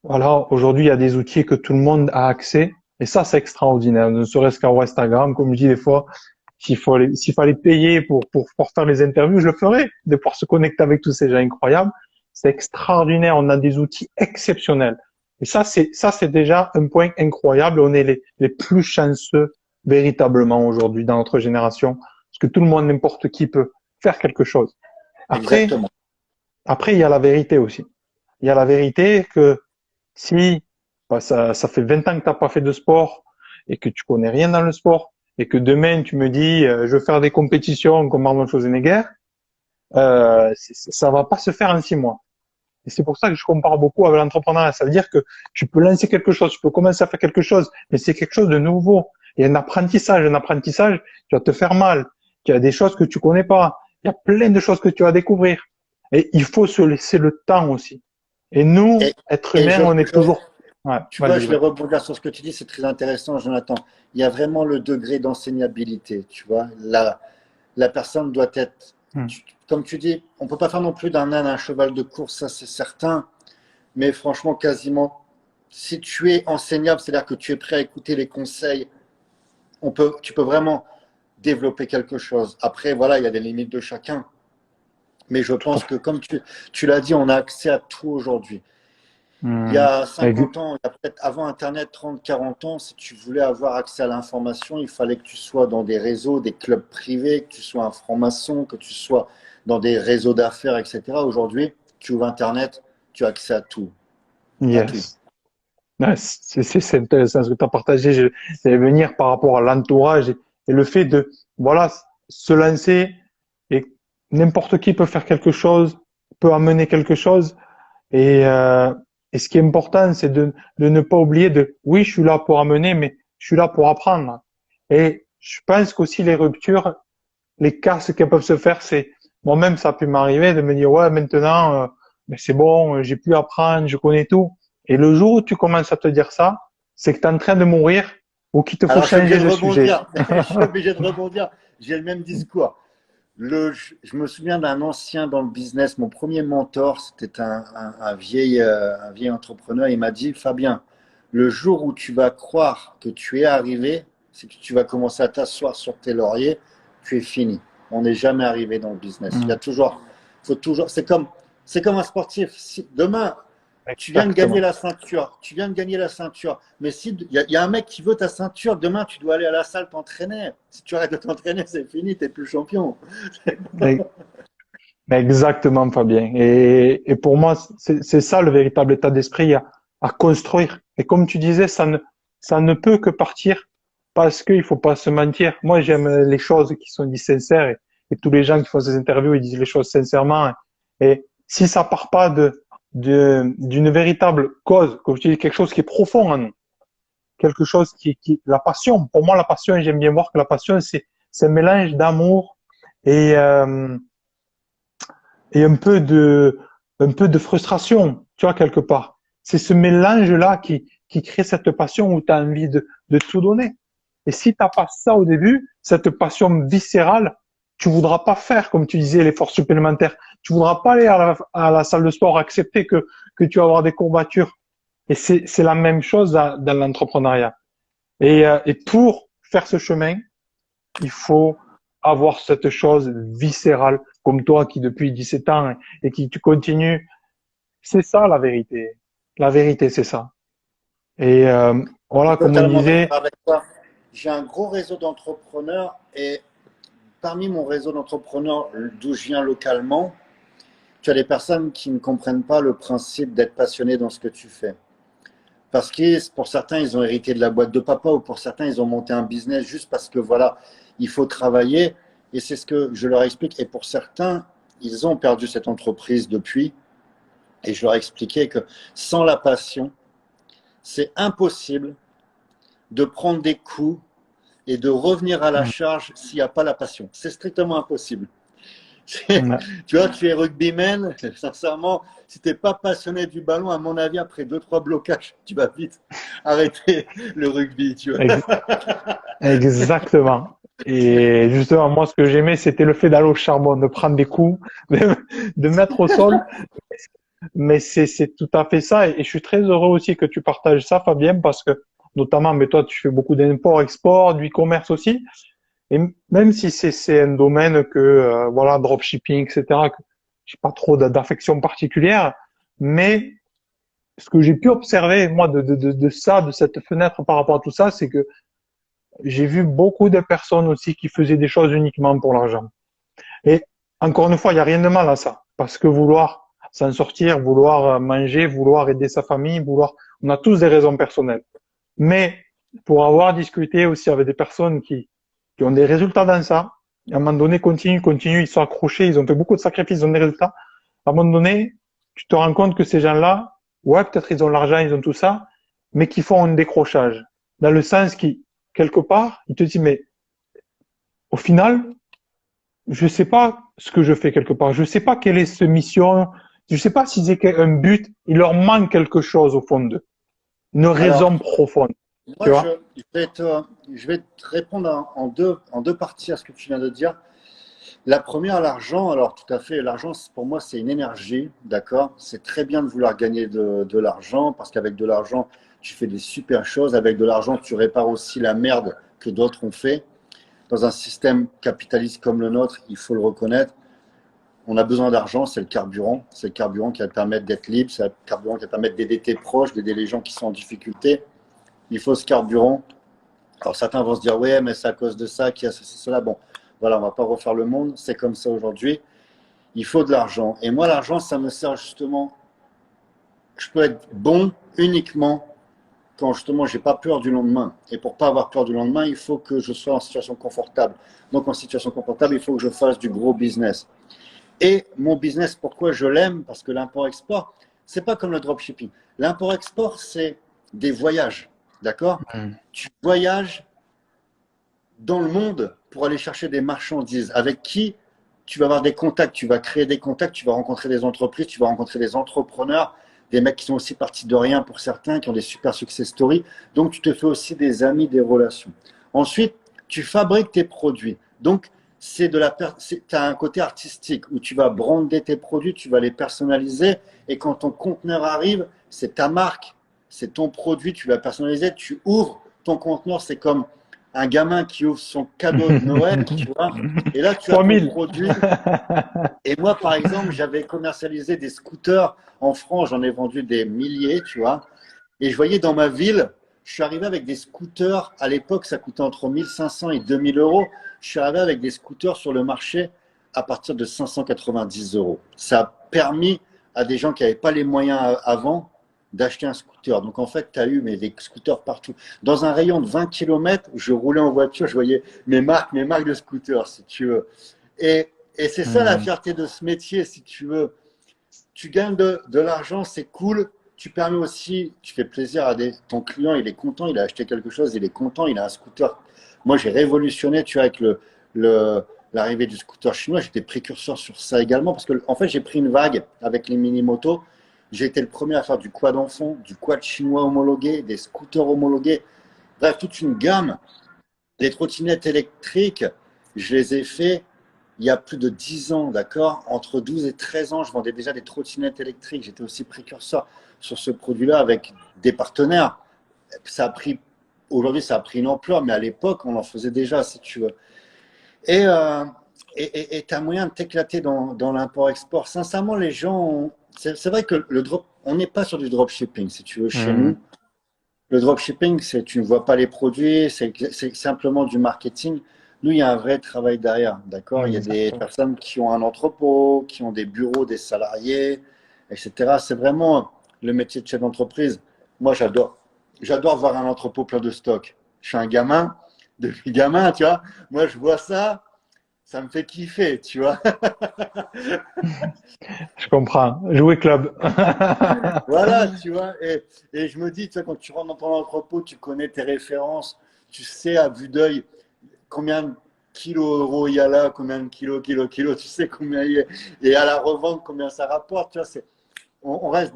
voilà, aujourd'hui, il y a des outils que tout le monde a accès. Et ça, c'est extraordinaire. Ne serait-ce qu'à Instagram, comme je dis des fois, s'il fallait payer pour faire les interviews, je le ferais, de pouvoir se connecter avec tous ces gens incroyables. C'est extraordinaire. On a des outils exceptionnels. Et ça, c'est déjà un point incroyable. On est les plus chanceux véritablement aujourd'hui dans notre génération. Parce que tout le monde, n'importe qui peut faire quelque chose. Après, Exactement. après, il y a la vérité aussi. Il y a la vérité que si bah, ça fait 20 ans que tu n'as pas fait de sport et que tu connais rien dans le sport et que demain tu me dis je veux faire des compétitions comme Arnold Schwarzenegger, ça va pas se faire en 6 mois. Et c'est pour ça que je compare beaucoup avec l'entrepreneuriat. Ça veut dire que tu peux lancer quelque chose, tu peux commencer à faire quelque chose, mais c'est quelque chose de nouveau. Il y a un apprentissage, tu vas te faire mal. Il y a des choses que tu connais pas. Il y a plein de choses que tu vas découvrir. Et il faut se laisser le temps aussi. Et nous, Et, êtres et humains, on est toujours. Ouais, tu vois, vas-y, je vais vas-y. rebondir sur ce que tu dis, c'est très intéressant, Jonathan. Il y a vraiment le degré d'enseignabilité, tu vois. La personne doit être, Hmm. comme tu dis, on ne peut pas faire non plus d'un âne un cheval de course, ça c'est certain, mais franchement, quasiment, si tu es enseignable, c'est-à-dire que tu es prêt à écouter les conseils, tu peux vraiment développer quelque chose. Après, voilà, il y a des limites de chacun, mais je Tout à pense fait. que comme tu l'as dit, on a accès à tout aujourd'hui. Il y Hmm. a 50 ans, il y a peut-être avant Internet, 30, 40 ans, si tu voulais avoir accès à l'information, il fallait que tu sois dans des réseaux, des clubs privés, que tu sois un franc-maçon, que tu sois dans des réseaux d'affaires, etc. Aujourd'hui, tu ouvres Internet, tu as accès à tout. À tout. Yes. Ouais, c'est intéressant ce que tu as partagé. Je vais venir par rapport à l'entourage et le fait de, voilà, se lancer et n'importe qui peut faire quelque chose, peut amener quelque chose. Et, euh, et ce qui est important, c'est de ne pas oublier oui, je suis là pour amener, mais je suis là pour apprendre. Et je pense qu'aussi les ruptures, les casses qu'elles peuvent se faire, c'est, moi-même, ça a pu m'arriver de me dire, ouais, maintenant, mais c'est bon, j'ai pu apprendre, je connais tout. Et le jour où tu commences à te dire ça, c'est que tu es en train de mourir ou qu'il te faut Alors, je suis obligé changer de de sujet. rebondir. Je suis obligé de rebondir. J'ai le même discours. Je me souviens d'un ancien dans le business. Mon premier mentor, c'était un vieil entrepreneur. Il m'a dit, Fabien, le jour où tu vas croire que tu es arrivé, c'est que tu vas commencer à t'asseoir sur tes lauriers, tu es fini. On n'est jamais arrivé dans le business. Il y a Mm. toujours, faut toujours, c'est comme un sportif. Si, demain, tu viens de gagner Exactement. la ceinture, tu viens de gagner la ceinture. Mais si il y a un mec qui veut ta ceinture, demain tu dois aller à la salle t'entraîner. Si tu arrêtes de t'entraîner, c'est fini, tu n'es plus champion. E- Exactement, Fabien. Et pour moi, c'est ça le véritable état d'esprit à construire. Et comme tu disais, ça ne peut que partir parce qu'il faut pas se mentir. Moi, j'aime les choses qui sont dites sincères et tous les gens qui font ces interviews, ils disent les choses sincèrement. Et si ça part pas d'une véritable cause, comme je dis, quelque chose qui est profond en nous, quelque chose la passion. Pour moi, la passion, j'aime bien voir que la passion, c'est un mélange d'amour et, et un peu de frustration, tu vois, quelque part. C'est ce mélange-là qui crée cette passion où tu as envie de tout donner. Et si t'as pas ça au début, cette passion viscérale, tu voudras pas faire, comme tu disais, l'effort supplémentaire. Tu voudras pas aller à la salle de sport, accepter que tu vas avoir des courbatures. Et c'est la même chose dans l'entrepreneuriat. Et pour faire ce chemin, il faut avoir cette chose viscérale, comme toi qui depuis 17 ans et qui tu continues. C'est ça la vérité. La vérité, c'est ça. Et Je voilà, suis comme on totalement d'accord disait, avec toi. J'ai un gros réseau d'entrepreneurs et parmi mon réseau d'entrepreneurs d'où je viens localement, tu as des personnes qui ne comprennent pas le principe d'être passionné dans ce que tu fais. Parce que pour certains, ils ont hérité de la boîte de papa ou pour certains, ils ont monté un business juste parce que voilà, il faut travailler. Et c'est ce que je leur explique. Et pour certains, ils ont perdu cette entreprise depuis. Et je leur ai expliqué que sans la passion, c'est impossible de prendre des coups et de revenir à la charge s'il n'y a pas la passion. C'est strictement impossible. Tu vois, tu es rugbyman, sincèrement, si tu n'es pas passionné du ballon, à mon avis, après deux, trois blocages, tu vas vite arrêter le rugby, tu vois. exactement. Et justement, moi, ce que j'aimais, c'était le fait d'aller au charbon, de prendre des coups, de mettre au sol. Mais c'est tout à fait ça. Et je suis très heureux aussi que tu partages ça, Fabien, parce que notamment, mais toi, tu fais beaucoup d'import, export, du e-commerce aussi. Et même si c'est un domaine que, voilà, dropshipping, etc., que j'ai pas trop d'affection particulière, mais ce que j'ai pu observer, moi, de ça, de cette fenêtre par rapport à tout ça, c'est que j'ai vu beaucoup de personnes aussi qui faisaient des choses uniquement pour l'argent. Et encore une fois, il n'y a rien de mal à ça. Parce que vouloir s'en sortir, vouloir manger, vouloir aider sa famille, vouloir, on a tous des raisons personnelles. Mais pour avoir discuté aussi avec des personnes qui ont des résultats dans ça, à un moment donné, continue, ils sont accrochés, ils ont fait beaucoup de sacrifices, ils ont des résultats. À un moment donné, tu te rends compte que ces gens-là, ouais, peut-être ils ont l'argent, ils ont tout ça, mais qui font un décrochage. Dans le sens qui, quelque part, ils te disent, mais au final, je sais pas ce que je fais quelque part. Je sais pas quelle est cette mission. Je sais pas s'ils ont un but. Il leur manque quelque chose au fond d'eux. Une Alors, raison profonde. Tu moi, vois? je vais te répondre en deux parties à ce que tu viens de dire. La première, l'argent. Alors, tout à fait, l'argent, pour moi, c'est une énergie, d'accord? C'est très bien de vouloir gagner de l'argent parce qu'avec de l'argent, tu fais des super choses. Avec de l'argent, tu répares aussi la merde que d'autres ont fait. Dans un système capitaliste comme le nôtre, il faut le reconnaître, on a besoin d'argent, c'est le carburant. C'est le carburant qui va te permettre d'être libre, c'est le carburant qui va te permettre d'aider tes proches, d'aider les gens qui sont en difficulté. Il faut ce carburant. Alors certains vont se dire, ouais, mais c'est à cause de ça qu'il y a ceci, cela. Bon, voilà, on ne va pas refaire le monde, c'est comme ça aujourd'hui. Il faut de l'argent. Et moi, l'argent, ça me sert justement, je peux être bon uniquement quand justement j'ai pas peur du lendemain. Et pour pas avoir peur du lendemain, il faut que je sois en situation confortable. Donc en situation confortable, il faut que je fasse du gros business. Et mon business, pourquoi je l'aime? Parce que l'import-export, c'est pas comme le dropshipping. L'import-export, c'est des voyages, d'accord? Mm. Tu voyages dans le monde pour aller chercher des marchandises avec qui tu vas avoir des contacts, tu vas créer des contacts, tu vas rencontrer des entreprises, tu vas rencontrer des entrepreneurs, des mecs qui sont aussi partis de rien pour certains, qui ont des super success stories. Donc, tu te fais aussi des amis, des relations. Ensuite, tu fabriques tes produits. Donc, tu as un côté artistique où tu vas brander tes produits, tu vas les personnaliser. Et quand ton conteneur arrive, c'est ta marque, c'est ton produit, tu l'as personnalisé, tu ouvres ton conteneur, c'est comme un gamin qui ouvre son cadeau de Noël, tu vois. Et là, tu as Fois ton 1000. produit. Et moi, par exemple, j'avais commercialisé des scooters en France, j'en ai vendu des milliers, tu vois. Et je voyais dans ma ville, je suis arrivé avec des scooters. À l'époque, ça coûtait entre 1500 et 2000 euros. Je suis arrivé avec des scooters sur le marché à partir de 590 euros. Ça a permis à des gens qui n'avaient pas les moyens avant d'acheter un scooter. Donc en fait, tu as eu des scooters partout. Dans un rayon de 20 km, je roulais en voiture, je voyais mes marques de scooters, si tu veux. Et c'est ça la fierté de ce métier, si tu veux. Tu gagnes de l'argent, c'est cool. Tu permets aussi, tu fais plaisir à ton client, il est content, il a acheté quelque chose, il est content, il a un scooter. Moi, j'ai révolutionné, tu vois, avec l'arrivée du scooter chinois, j'étais précurseur sur ça également, parce que en fait, j'ai pris une vague avec les mini-motos. J'ai été le premier à faire du quad enfant, du quad chinois homologué, des scooters homologués. Bref, toute une gamme. Les trottinettes électriques, je les ai fait il y a plus de 10 ans, d'accord? Entre 12 et 13 ans, je vendais déjà des trottinettes électriques. J'étais aussi précurseur sur ce produit-là avec des partenaires. Ça a pris, aujourd'hui, ça a pris une ampleur, mais à l'époque, on en faisait déjà, si tu veux. Et tu as moyen de t'éclater dans l'import-export. Sincèrement, les gens, c'est vrai que on n'est pas sur du dropshipping, si tu veux, chez Hmm. nous. Le dropshipping, c'est tu ne vois pas les produits, c'est simplement du marketing. Nous, il y a un vrai travail derrière, d'accord? Il y a des Exactement. personnes qui ont un entrepôt, qui ont des bureaux, des salariés, etc. C'est vraiment le métier de chef d'entreprise. Moi, j'adore. J'adore voir un entrepôt plein de stock. Je suis un gamin, depuis gamin, tu vois. Moi, je vois ça, ça me fait kiffer, tu vois. Je comprends. Jouer club. Voilà, tu vois. Et je me dis, tu vois, quand tu rentres dans ton entrepôt, tu connais tes références, tu sais à vue d'œil combien de kilos euros il y a là, combien de kilos, tu sais combien il y a. Et à la revente, combien ça rapporte, tu vois. On reste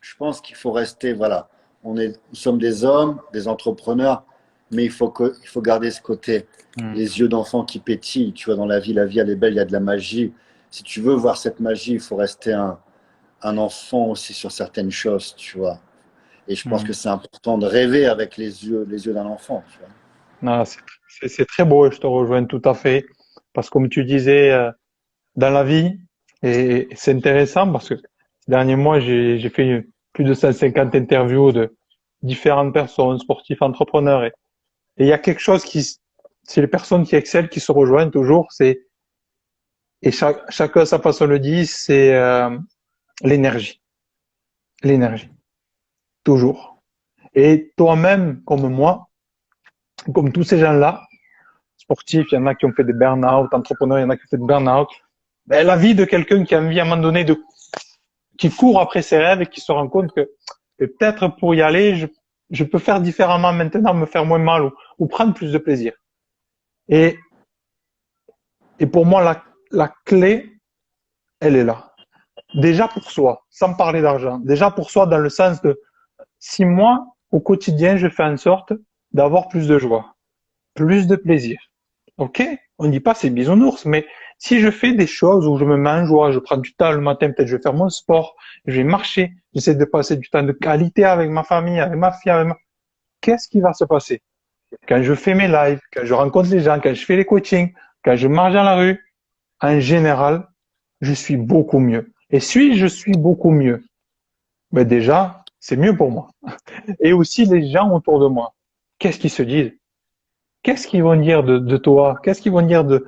je pense qu'il faut rester, voilà. Nous sommes des hommes, des entrepreneurs, mais il faut garder ce côté, Hmm. les yeux d'enfant qui pétillent, tu vois, dans la vie, elle est belle, il y a de la magie. Si tu veux voir cette magie, il faut rester un enfant aussi sur certaines choses, tu vois. Et je pense que Hmm. c'est important de rêver avec les yeux d'un enfant, tu vois. Ah, c'est très beau et je te rejoins tout à fait. Parce que comme tu disais, dans la vie, et c'est intéressant parce que ces derniers mois, j'ai fait plus de 150 interviews de différentes personnes, sportifs, entrepreneurs. Et il y a quelque chose c'est les personnes qui excellent, qui se rejoignent toujours, et chacun à sa façon le dit, c'est l'énergie. L'énergie. Toujours. Et toi-même, comme moi, comme tous ces gens-là, sportifs, il y en a qui ont fait des burn-out, entrepreneurs, il y en a qui ont fait des burn-out. Ben, la vie de quelqu'un qui a envie à un moment donné qui court après ses rêves et qui se rend compte que peut-être pour y aller, je peux faire différemment maintenant, me faire moins mal ou prendre plus de plaisir. Et, et pour moi, la clé, elle est là. Déjà pour soi, sans parler d'argent. Déjà pour soi dans le sens de si moi, au quotidien, je fais en sorte d'avoir plus de joie, plus de plaisir. Ok, on ne dit pas c'est bisounours, mais si je fais des choses où je me mets en joie, je prends du temps le matin, peut-être je vais faire mon sport, je vais marcher, j'essaie de passer du temps de qualité avec ma famille, avec ma fille, qu'est-ce qui va se passer? Quand je fais mes lives, quand je rencontre les gens, quand je fais les coachings, quand je marche dans la rue, en général, je suis beaucoup mieux. Et si je suis beaucoup mieux, ben déjà, c'est mieux pour moi. Et aussi les gens autour de moi. Qu'est-ce qu'ils se disent? Qu'est-ce qu'ils vont dire de toi? Qu'est-ce qu'ils vont dire de...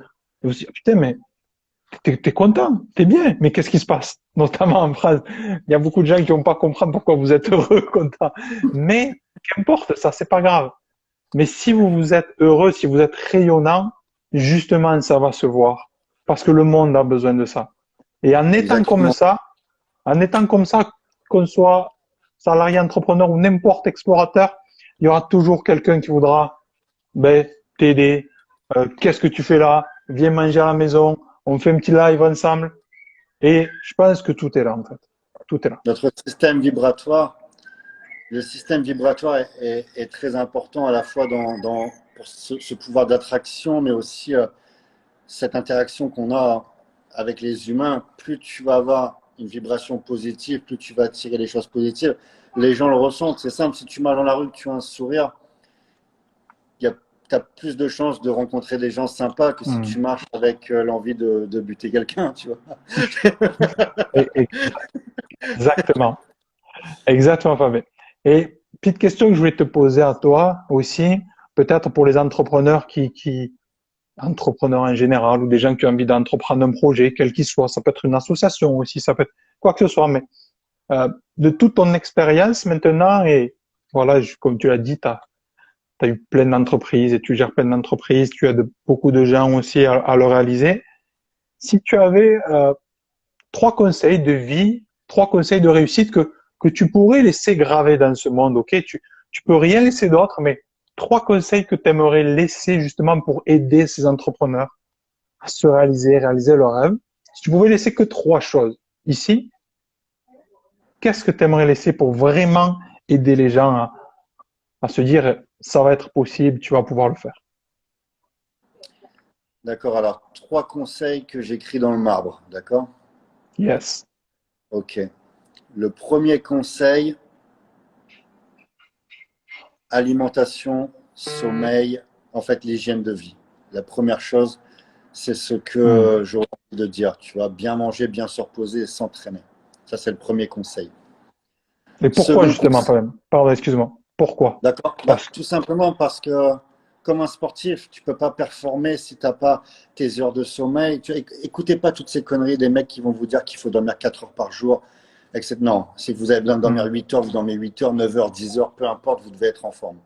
Putain, mais t'es content, t'es bien, mais qu'est-ce qui se passe? Notamment en France, il y a beaucoup de gens qui vont pas comprendre pourquoi vous êtes heureux, content. Mais qu'importe, ça, c'est pas grave. Mais si vous êtes heureux, si vous êtes rayonnant, justement, ça va se voir. Parce que le monde a besoin de ça. Et Exactement. en étant comme ça, qu'on soit salarié, entrepreneur ou n'importe explorateur, il y aura toujours quelqu'un qui voudra ben, t'aider. Qu'est-ce que tu fais là? viens manger à la maison, on fait un petit live ensemble. Et je pense que tout est là, en fait. Tout est là. Notre système vibratoire, le système vibratoire est très important à la fois pour ce pouvoir d'attraction, mais aussi cette interaction qu'on a avec les humains. Plus tu vas avoir une vibration positive, plus tu vas attirer des choses positives. Les gens le ressentent. C'est simple, si tu marches dans la rue, que tu as un sourire, tu as plus de chances de rencontrer des gens sympas que si tu marches avec l'envie de buter quelqu'un, tu vois. Exactement. Exactement, Fabien. Et petite question que je voulais te poser à toi aussi, peut-être pour les entrepreneurs entrepreneurs en général, ou des gens qui ont envie d'entreprendre un projet, quel qu'il soit, ça peut être une association aussi, ça peut être quoi que ce soit, mais de toute ton expérience maintenant, et voilà, comme tu l'as dit, tu as eu plein d'entreprises et tu gères plein d'entreprises, tu as beaucoup de gens aussi à le réaliser. Si tu avais trois conseils de vie, trois conseils de réussite que tu pourrais laisser graver dans ce monde, ok? Tu peux rien laisser d'autre, mais trois conseils que tu aimerais laisser justement pour aider ces entrepreneurs à se réaliser leurs rêves. Si tu pouvais laisser que trois choses ici, qu'est-ce que tu aimerais laisser pour vraiment aider les gens à se dire ça va être possible, tu vas pouvoir le faire? D'accord, alors 3 conseils que j'écris dans le marbre, d'accord? Yes. Ok. Le premier conseil, alimentation, sommeil, en fait l'hygiène de vie. La première chose, c'est ce que j'aurais envie de dire, tu vois, bien manger, bien se reposer et s'entraîner. Ça, c'est le premier conseil. Et pourquoi Second justement, conseil, pardon, excuse-moi. Pourquoi? d'accord? Bah, Parce que tout simplement parce que, comme un sportif, tu peux pas performer si tu n'as pas tes heures de sommeil. Écoutez pas toutes ces conneries des mecs qui vont vous dire qu'il faut dormir 4 heures par jour, etc. Non, si vous avez besoin de dormir 8 heures, vous dormez 8 heures, 9 heures, 10 heures, peu importe, vous devez être en forme.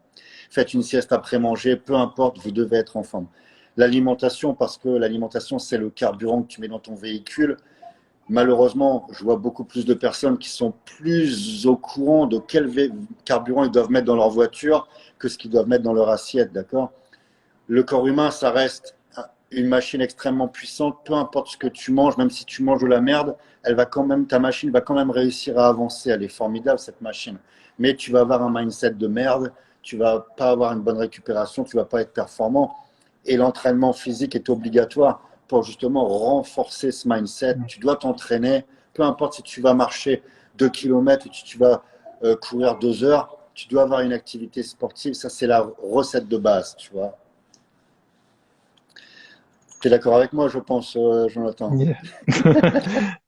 Faites une sieste après manger, peu importe, vous devez être en forme. L'alimentation, parce que l'alimentation, c'est le carburant que tu mets dans ton véhicule. Malheureusement, je vois beaucoup plus de personnes qui sont plus au courant de quel carburant ils doivent mettre dans leur voiture que ce qu'ils doivent mettre dans leur assiette, d'accord? Le corps humain, ça reste une machine extrêmement puissante, peu importe ce que tu manges, même si tu manges de la merde, ta machine va quand même réussir à avancer. Elle est formidable, cette machine. Mais tu vas avoir un mindset de merde, tu vas pas avoir une bonne récupération, tu vas pas être performant. Et l'entraînement physique est obligatoire pour justement renforcer ce mindset. Tu dois t'entraîner, peu importe si tu vas marcher 2 kilomètres ou si tu vas courir 2 heures, tu dois avoir une activité sportive. Ça, c'est la recette de base, tu vois. Tu es d'accord avec moi, je pense, Jonathan? yeah.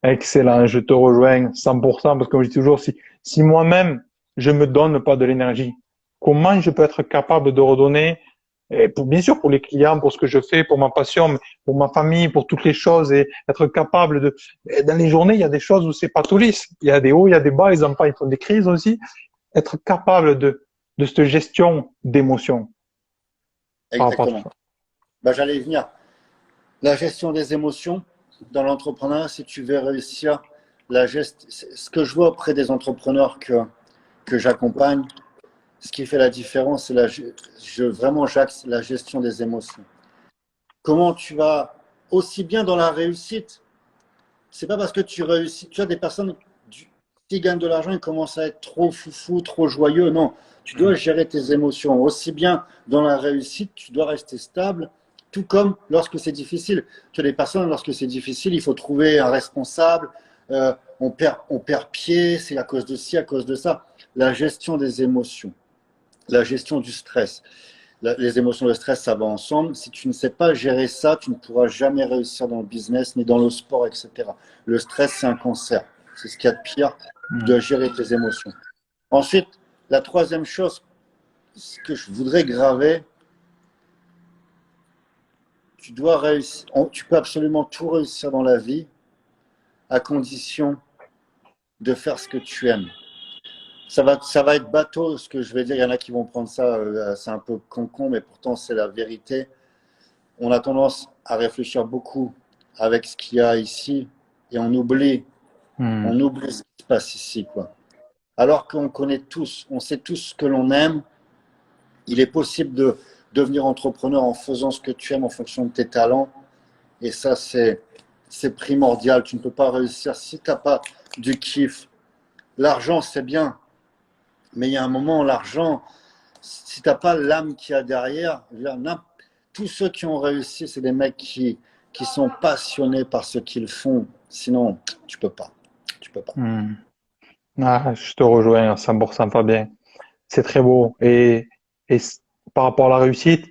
Excellent, je te rejoins 100% parce que comme je dis toujours, si moi-même je me donne pas de l'énergie, comment je peux être capable de redonner, et bien sûr pour les clients, pour ce que je fais, pour ma passion, mais pour ma famille, pour toutes les choses et être capable et dans les journées, il y a des choses où c'est pas tout lisse. Il y a des hauts, il y a des bas, les enfants, ils font des crises aussi. Être capable de cette gestion d'émotions par rapport à tout Exactement. ça. Bah, j'allais y venir. La gestion des émotions dans l'entrepreneuriat, si tu veux réussir, ce que je vois auprès des entrepreneurs que j'accompagne, ce qui fait la différence, c'est vraiment, j'axe la gestion des émotions. Comment tu vas, aussi bien dans la réussite, c'est pas parce que tu réussis, tu as des personnes qui gagnent de l'argent, ils commencent à être trop foufou, trop joyeux. Non, tu dois gérer tes émotions. Aussi bien dans la réussite, tu dois rester stable, tout comme lorsque c'est difficile. Tu as des personnes, lorsque c'est difficile, il faut trouver un responsable. On perd pied, c'est à cause de ci, à cause de ça. La gestion des émotions, la gestion du stress. Les émotions et le stress, ça va ensemble. Si tu ne sais pas gérer ça, tu ne pourras jamais réussir dans le business ni dans le sport, etc. Le stress, c'est un cancer. C'est ce qu'il y a de pire. Tu dois gérer tes émotions. Ensuite, la troisième chose ce que je voudrais graver, tu dois réussir. Tu peux absolument tout réussir dans la vie à condition de faire ce que tu aimes. Ça va être bateau ce que je vais dire. Il y en a qui vont prendre ça, c'est un peu con, mais pourtant c'est la vérité. On a tendance à réfléchir beaucoup avec ce qu'il y a ici et on oublie ce qui se passe ici, quoi. Alors qu'on connaît tous, on sait tous ce que l'on aime. Il est possible de devenir entrepreneur en faisant ce que tu aimes en fonction de tes talents. Et ça, c'est primordial. Tu ne peux pas réussir si tu n'as pas du kiff. L'argent, c'est bien, mais il y a un moment, l'argent, si tu n'as pas l'âme qu'il y a derrière, tous ceux qui ont réussi, c'est des mecs qui sont passionnés par ce qu'ils font. Sinon, tu peux pas. Tu peux pas. Hmm. Ah, je te rejoins à 100%, Fabien. C'est très beau. Par rapport à la réussite,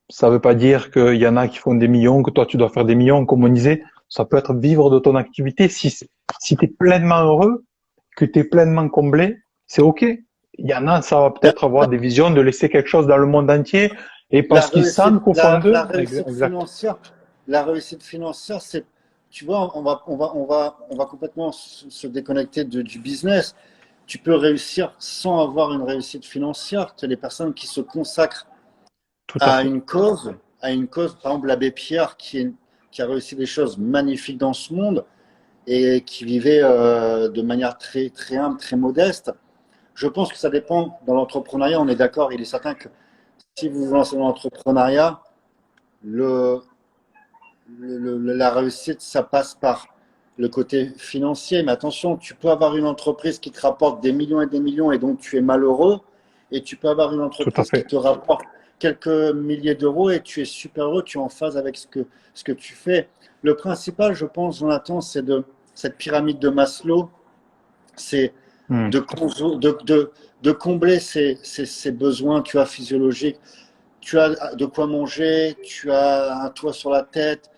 ça veut pas dire qu'il y en a qui font des millions, que toi tu dois faire des millions, comme on disait. Ça peut être vivre de ton activité. Si tu es pleinement heureux, que tu es pleinement comblé, c'est OK. Il y en a, ça va peut-être avoir des visions de laisser quelque chose dans le monde entier et La parce qu'ils réussite, sentent qu'au fond la, d'eux, la réussite exact, financière, la réussite financière, c'est, tu vois, on va complètement se déconnecter du business. Tu peux réussir sans avoir une réussite financière. Tu as des personnes qui se consacrent tout à à fait. une cause, par exemple l'abbé Pierre qui a réussi des choses magnifiques dans ce monde et qui vivait de manière très, très humble, très modeste. Je pense que ça dépend dans l'entrepreneuriat. On est d'accord, il est certain que si vous vous lancez dans l'entrepreneuriat, le, la réussite, ça passe par le côté financier. Mais attention, tu peux avoir une entreprise qui te rapporte des millions et des millions et donc tu es malheureux. Et tu peux avoir une Tout à entreprise qui fait. te rapporte quelques milliers d'euros et tu es super heureux, tu es en phase avec ce que tu fais. Le principal, je pense, Jonathan, c'est de cette pyramide de Maslow, c'est Hmm, de, tout à fait. de combler ses besoins, tu as physiologiques. Tu as de quoi manger, tu as un toit sur la tête,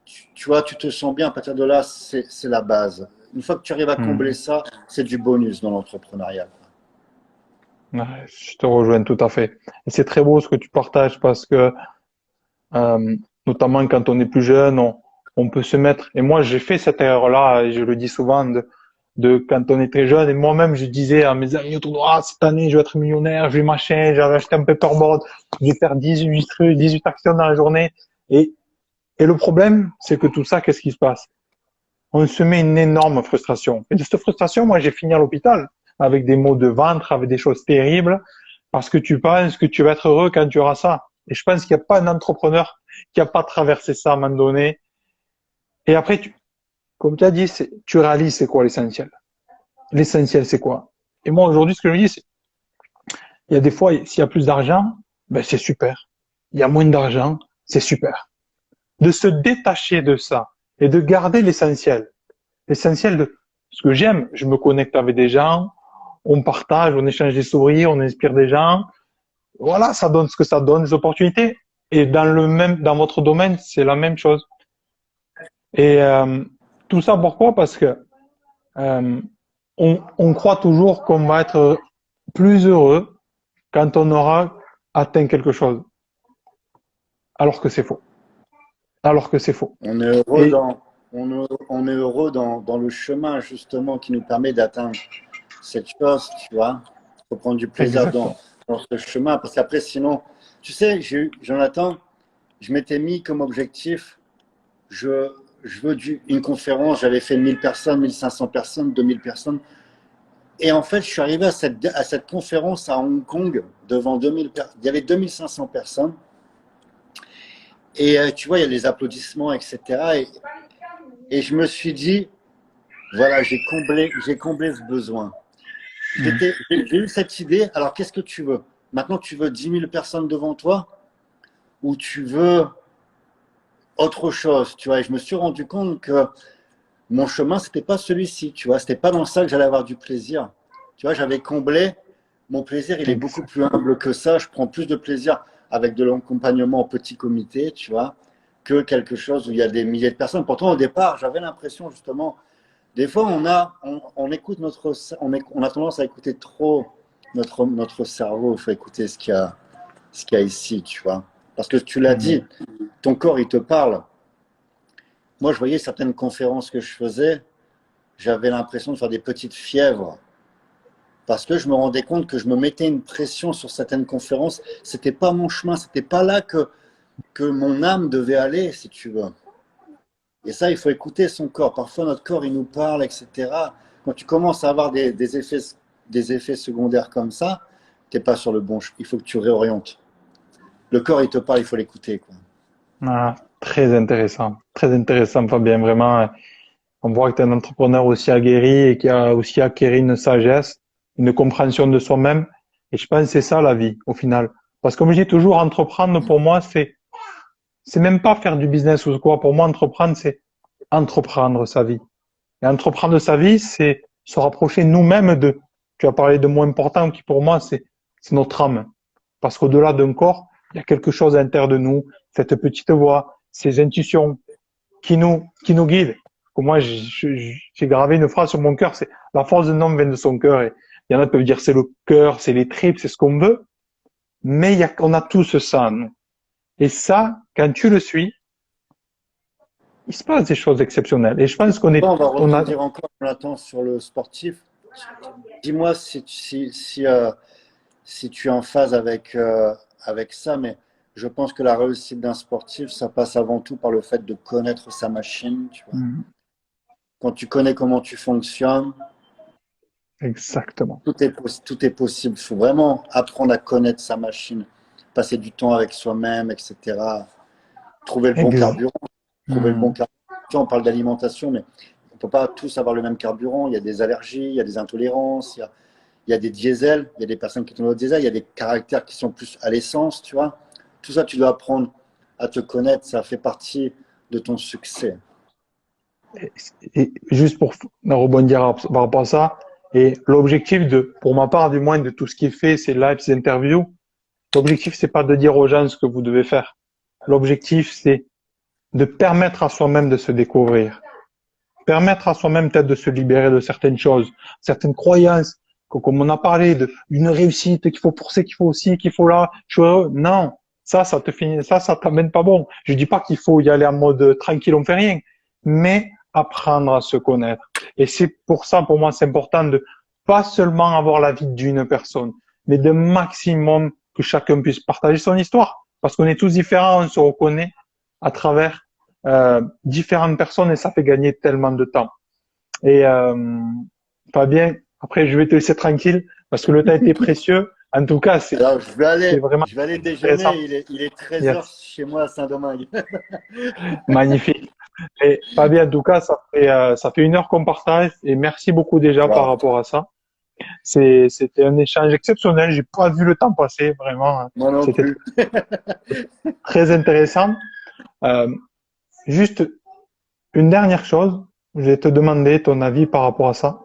tu vois, tu te sens bien. À partir de là, c'est la base. Une fois que tu arrives à combler Hmm. ça, c'est du bonus dans l'entrepreneuriat. Ouais, je te rejoins tout à fait. Et c'est très beau ce que tu partages parce que, euh, notamment quand on est plus jeune, on peut se mettre, et moi j'ai fait cette erreur-là, et je le dis souvent, de quand on est très jeune, et moi-même je disais à mes amis autour de moi, ah, cette année je vais être millionnaire, je vais machin, j'avais acheté un paperboard, je vais faire 18 trucs, 18 actions dans la journée. Et, et le problème, c'est que tout ça, qu'est-ce qui se passe? On se met une énorme frustration. Et de cette frustration, moi j'ai fini à l'hôpital, avec des maux de ventre, avec des choses terribles, parce que tu penses que tu vas être heureux quand tu auras ça. Et je pense qu'il n'y a pas un entrepreneur qui n'a pas traversé ça à un moment donné. Et après, comme tu as dit, tu réalises c'est quoi l'essentiel. L'essentiel, c'est quoi? Et moi, aujourd'hui, ce que je me dis, c'est, il y a des fois, s'il y a plus d'argent, ben, c'est super. Il y a moins d'argent, c'est super. De se détacher de ça et de garder l'essentiel. L'essentiel de ce que j'aime, je me connecte avec des gens, on partage, on échange des sourires, on inspire des gens. Voilà, ça donne ce que ça donne, des opportunités. Et dans votre domaine, c'est la même chose. Et tout ça pourquoi? Parce que euh, on croit toujours qu'on va être plus heureux quand on aura atteint quelque chose, alors que c'est faux. Alors que c'est faux. On est heureux Et dans le chemin, justement, qui nous permet d'atteindre cette chose, tu vois. Il faut prendre du plaisir exactement. dans ce chemin, parce qu'après, sinon, tu sais, Jonathan, je m'étais mis comme objectif, je, je veux une conférence, j'avais fait 1000 personnes, 1500 personnes, 2000 personnes. Et en fait, je suis arrivé à cette conférence à Hong Kong devant 2000 personnes. Il y avait 2500 personnes. Et tu vois, il y a les applaudissements, etc. Et je me suis dit, voilà, j'ai comblé ce besoin. Mm. J'ai eu cette idée. Alors, qu'est-ce que tu veux? Maintenant, tu veux 10 000 personnes devant toi ou tu veux autre chose, tu vois? Et je me suis rendu compte que mon chemin, c'était pas celui-ci, tu vois? C'était pas dans ça que j'allais avoir du plaisir. Tu vois, j'avais comblé. Mon plaisir, il est beaucoup Exact. plus humble que ça. Je prends plus de plaisir avec de l'accompagnement en petit comité, tu vois, que quelque chose où il y a des milliers de personnes. Pourtant, au départ, j'avais l'impression justement. Des fois, on écoute on a tendance à écouter trop notre cerveau. Il faut écouter ce qu'il y a ici, tu vois. Parce que tu l'as Mm. dit, ton corps, il te parle. Moi, je voyais certaines conférences que je faisais, j'avais l'impression de faire des petites fièvres. Parce que je me rendais compte que je me mettais une pression sur certaines conférences. C'était pas mon chemin, c'était pas là que mon âme devait aller, si tu veux. Et ça, il faut écouter son corps. Parfois, notre corps, il nous parle, etc. Quand tu commences à avoir des effets secondaires comme ça, tu n'es pas sur le bon chemin. Il faut que tu réorientes. Le corps, il te parle, il faut l'écouter, quoi. Voilà. très intéressant Fabien, vraiment. On voit que tu es un entrepreneur aussi aguerri et qui a aussi acquis une sagesse, une compréhension de soi-même. Et je pense que c'est ça la vie, au final. Parce que comme je dis toujours, entreprendre pour moi, c'est même pas faire du business ou quoi. Pour moi, entreprendre, c'est entreprendre sa vie. Et entreprendre sa vie, c'est se rapprocher nous-mêmes de, tu as parlé de mots importants qui pour moi, c'est notre âme. Parce qu'au-delà d'un corps, il y a quelque chose à l'intérieur de nous, cette petite voix, ces intuitions qui nous guident. Pour moi, j'ai gravé une phrase sur mon cœur, c'est la force d'un homme vient de son cœur. Et il y en a qui peuvent dire c'est le cœur, c'est les tripes, c'est ce qu'on veut. Mais on a tous ça, nous. Et ça, quand tu le suis, il se passe des choses exceptionnelles. Et je pense On va on a, rebondir encore, Jonathan, sur le sportif. Dis-moi si tu es en phase avec ça, mais je pense que la réussite d'un sportif, ça passe avant tout par le fait de connaître sa machine. Tu vois. hmm, Quand tu connais comment tu fonctionnes, exactement. tout est possible. Il faut vraiment apprendre à connaître sa machine, passer du temps avec soi-même, etc. Trouver le bon Ex- carburant. Trouver le bon hmm, carburant. On parle d'alimentation, mais on ne peut pas tous avoir le même carburant. Il y a des allergies, il y a des intolérances, il y a des diesels, il y a des personnes qui tombent au diesel, il y a des caractères qui sont plus à l'essence, tu vois. Tout ça, tu dois apprendre à te connaître. Ça fait partie de ton succès. et juste pour rebondir par rapport à ça, et l'objectif pour ma part, du moins, de tout ce qui est fait, ces lives, ces interviews, l'objectif, c'est pas de dire aux gens ce que vous devez faire. L'objectif, c'est de permettre à soi-même de se découvrir. Permettre à soi-même peut-être de se libérer de certaines choses, certaines croyances, comme on a parlé, d'une réussite qu'il faut forcer, qu'il faut aussi, qu'il faut là, je suis heureux. Non. Ça te finit, ça t'amène pas bon. Je dis pas qu'il faut y aller en mode tranquille, on fait rien. Mais apprendre à se connaître. Et c'est pour ça, pour moi, c'est important de pas seulement avoir la vie d'une personne, mais de maximum que chacun puisse partager son histoire. Parce qu'on est tous différents, on se reconnaît à travers différentes personnes et ça fait gagner tellement de temps. Et Fabien, après je vais te laisser tranquille parce que le temps était précieux. En tout cas, Alors, c'est vraiment je vais aller intéressant. déjeuner. Il est 13 heures Yes, chez moi à Saint-Domingue. magnifique. Et Fabien, en tout cas, ça fait 1 heure qu'on partage et merci beaucoup déjà par Wow. rapport à ça. C'était un échange exceptionnel. J'ai pas vu le temps passer vraiment. Moi non C'était plus. très intéressant. Euh, Juste une dernière chose, je vais te demander ton avis par rapport à ça.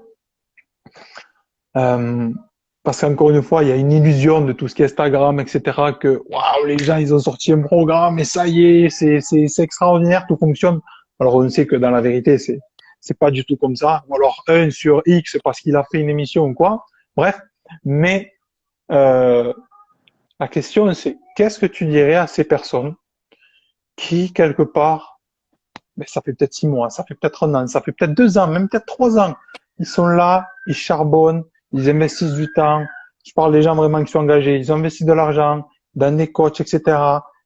Euh, Parce qu'encore une fois, il y a une illusion de tout ce qui est Instagram, etc., que waouh, les gens, ils ont sorti un programme et ça y est, c'est extraordinaire, tout fonctionne. Alors on sait que dans la vérité, c'est pas du tout comme ça. Ou alors un sur X parce qu'il a fait une émission ou quoi. Bref, mais euh, la question c'est qu'est-ce que tu dirais à ces personnes qui quelque part, ben, ça fait peut-être 6 mois, ça fait peut-être un an, ça fait peut-être 2 ans, même peut-être 3 ans. Ils sont là, ils charbonnent, ils investissent du temps. Je parle des gens vraiment qui sont engagés. Ils investissent de l'argent dans des coachs, etc.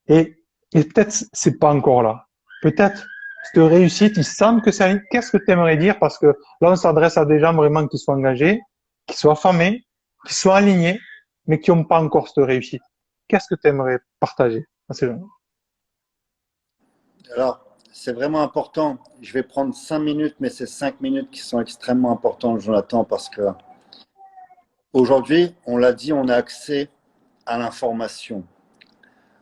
Et peut-être c'est pas encore là. Peut-être cette réussite, ils sentent que c'est. Qu'est-ce que tu aimerais dire? Parce que là, on s'adresse à des gens vraiment qui sont engagés, qui sont affamés, qui sont alignés, mais qui n'ont pas encore cette réussite. Qu'est-ce que tu aimerais partager à ces gens? Alors, c'est vraiment important. Je vais prendre 5 minutes, mais c'est 5 minutes qui sont extrêmement importantes, Jonathan, parce que aujourd'hui, on l'a dit, on a accès à l'information.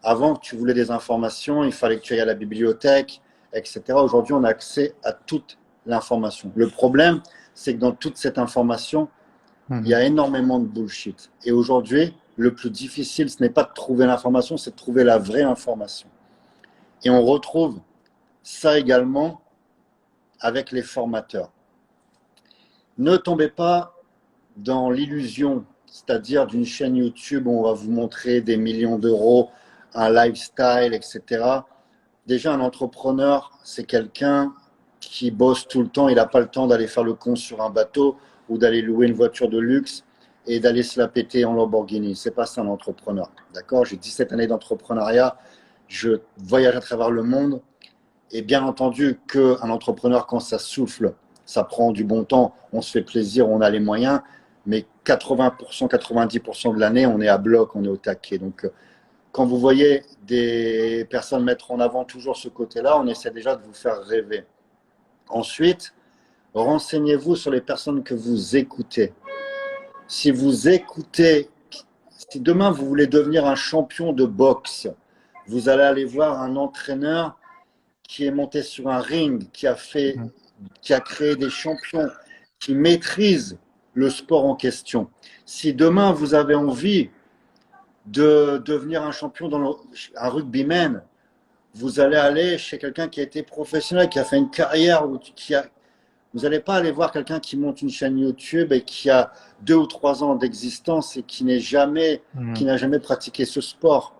Avant, tu voulais des informations, il fallait que tu ailles à la bibliothèque, etc. Aujourd'hui, on a accès à toute l'information. Le problème, c'est que dans toute cette information, il y Mhm. a énormément de bullshit. Et aujourd'hui, le plus difficile, ce n'est pas de trouver l'information, c'est de trouver la vraie information. Et on retrouve ça également avec les formateurs. Ne tombez pas dans l'illusion, c'est-à-dire d'une chaîne YouTube où on va vous montrer des millions d'euros, un lifestyle, etc. Déjà, un entrepreneur, c'est quelqu'un qui bosse tout le temps. Il n'a pas le temps d'aller faire le con sur un bateau ou d'aller louer une voiture de luxe et d'aller se la péter en Lamborghini. C'est pas ça un entrepreneur. D'accord? J'ai 17 années d'entrepreneuriat. Je voyage à travers le monde. Et bien entendu qu'un entrepreneur, quand ça souffle, ça prend du bon temps, on se fait plaisir, on a les moyens, mais 80%, 90% de l'année, on est à bloc, on est au taquet. Donc, quand vous voyez des personnes mettre en avant toujours ce côté-là, on essaie déjà de vous faire rêver. Ensuite, renseignez-vous sur les personnes que vous écoutez. Si vous écoutez, si demain vous voulez devenir un champion de boxe, vous allez aller voir un entraîneur qui est monté sur un ring, qui a créé des champions, qui maîtrise le sport en question. Si demain vous avez envie de devenir un champion un rugbyman, vous allez aller chez quelqu'un qui a été professionnel, qui a fait une carrière, vous n'allez pas aller voir quelqu'un qui monte une chaîne YouTube et qui a 2 ou 3 ans d'existence et qui n'a jamais pratiqué ce sport.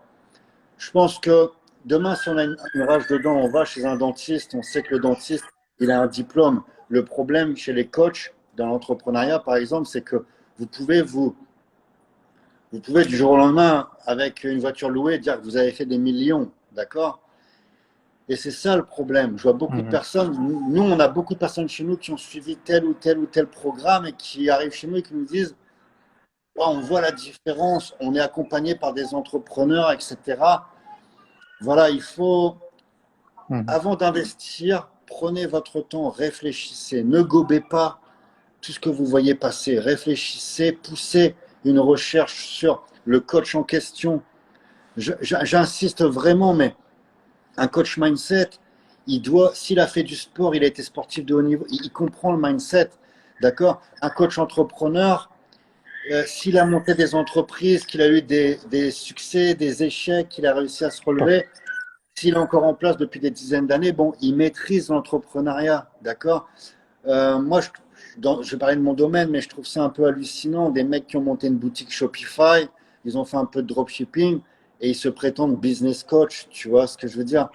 Je pense que demain, si on a une rage de dents, on va chez un dentiste, on sait que le dentiste, il a un diplôme. Le problème chez les coachs, dans l'entrepreneuriat par exemple, c'est que vous pouvez du jour au lendemain, avec une voiture louée, dire que vous avez fait des millions, d'accord? Et c'est ça le problème. Je vois beaucoup de personnes, nous, on a beaucoup de personnes chez nous qui ont suivi tel ou tel ou tel programme et qui arrivent chez nous et qui nous disent, oh, on voit la différence, on est accompagné par des entrepreneurs, etc. Voilà, il faut, avant d'investir, prenez votre temps, réfléchissez, ne gobez pas tout ce que vous voyez passer, réfléchissez, poussez une recherche sur le coach en question. J'insiste vraiment, mais un coach mindset, s'il a fait du sport, il a été sportif de haut niveau, il comprend le mindset, d'accord? Un coach entrepreneur, s'il a monté des entreprises, qu'il a eu des succès, des échecs, qu'il a réussi à se relever, s'il est encore en place depuis des dizaines d'années, bon, il maîtrise l'entrepreneuriat, d'accord? Moi, je vais parler de mon domaine, mais je trouve ça un peu hallucinant. Des mecs qui ont monté une boutique Shopify, ils ont fait un peu de dropshipping et ils se prétendent business coach. Tu vois ce que je veux dire?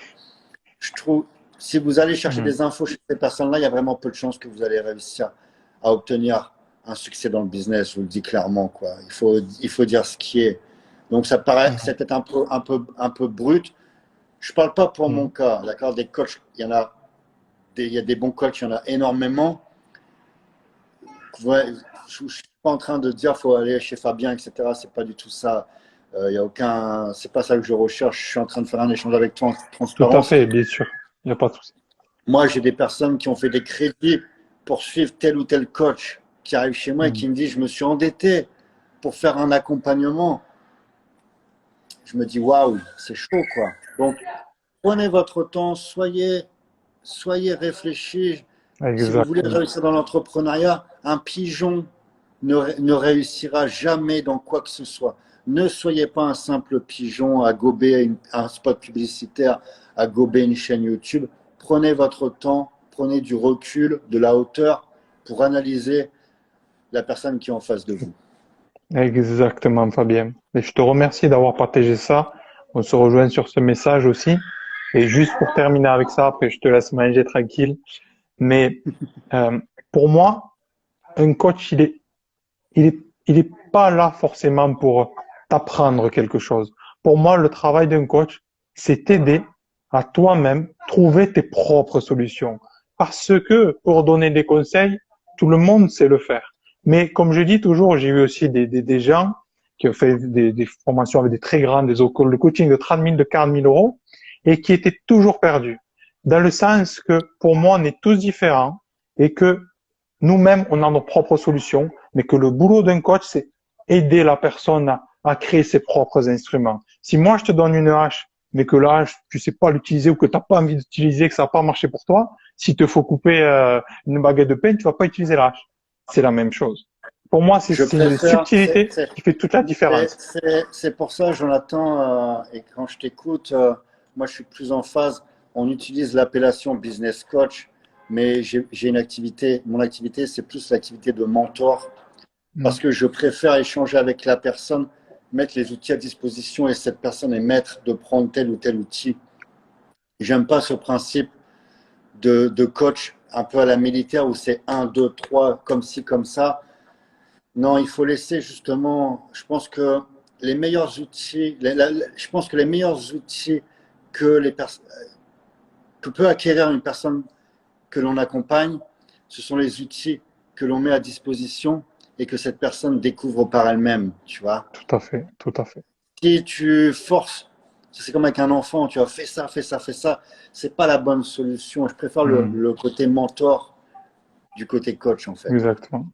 Je trouve, si vous allez chercher des infos chez ces personnes-là, il y a vraiment peu de chances que vous allez réussir à obtenir un succès dans le business. Je vous le dis clairement, quoi. Il faut dire ce qui est. Donc, ça paraît, c'est peut-être un peu brut. Je parle pas pour mon cas, d'accord? Des coachs, il y a des bons coachs, il y en a énormément. Ouais, je ne suis pas en train de dire qu'il faut aller chez Fabien, etc. C'est pas du tout ça. C'est pas ça que je recherche. Je suis en train de faire un échange avec toi en Tout à transparence. fait, bien sûr. Il n'y a pas de souci. Moi, j'ai des personnes qui ont fait des crédits pour suivre tel ou tel coach qui arrive chez moi et qui me dit, je me suis endetté pour faire un accompagnement. Je me dis, waouh, c'est chaud, quoi. Donc, prenez votre temps, soyez réfléchis. Si vous voulez Exactement. réussir dans l'entrepreneuriat, un pigeon ne réussira jamais dans quoi que ce soit. Ne soyez pas un simple pigeon à gober un spot publicitaire, à gober une chaîne YouTube. Prenez votre temps, prenez du recul, de la hauteur pour analyser la personne qui est en face de vous. Exactement, Fabien. Et je te remercie d'avoir partagé ça. On se rejoint sur ce message aussi. Et juste pour terminer avec ça, après je te laisse manger tranquille. Mais euh, pour moi, un coach, il est, il est pas là forcément pour t'apprendre quelque chose. Pour moi, le travail d'un coach, c'est t'aider à toi-même trouver tes propres solutions. Parce que pour donner des conseils, tout le monde sait le faire. Mais comme je dis toujours, j'ai eu aussi des gens qui ont fait des formations avec des très grandes, des écoles de coaching de 30 000, de 40 000 euros, et qui étaient toujours perdus. Dans le sens que pour moi, on est tous différents et que nous-mêmes, on a nos propres solutions, mais que le boulot d'un coach, c'est aider la personne à créer ses propres instruments. Si moi, je te donne une hache, mais que la hache, tu sais pas l'utiliser ou que tu n'as pas envie d'utiliser, que ça n'a pas marché pour toi, s'il te faut couper une baguette de pain, tu vas pas utiliser la hache. C'est la même chose. Pour moi, Je c'est une préfère, subtilité qui fait toute la différence. c'est pour ça, Jonathan, et quand je t'écoute, moi je suis plus en phase. On utilise l'appellation business coach, mais j'ai une activité, mon activité, c'est plus l'activité de mentor, parce que je préfère échanger avec la personne, mettre les outils à disposition et cette personne est maître de prendre tel ou tel outil. J'aime pas ce principe de coach un peu à la militaire où c'est un, deux, trois, comme ci, comme ça. Non, il faut laisser justement, je pense que les meilleurs outils, je pense que les meilleurs outils que, que peut acquérir une personne que l'on accompagne, ce sont les outils que l'on met à disposition et que cette personne découvre par elle-même, tu vois. Tout à fait, tout à fait. Si tu forces, c'est comme avec un enfant, tu as fait ça, fais ça, fais ça, c'est pas la bonne solution. Je préfère Hmm, le côté mentor du côté coach, en fait. exactement.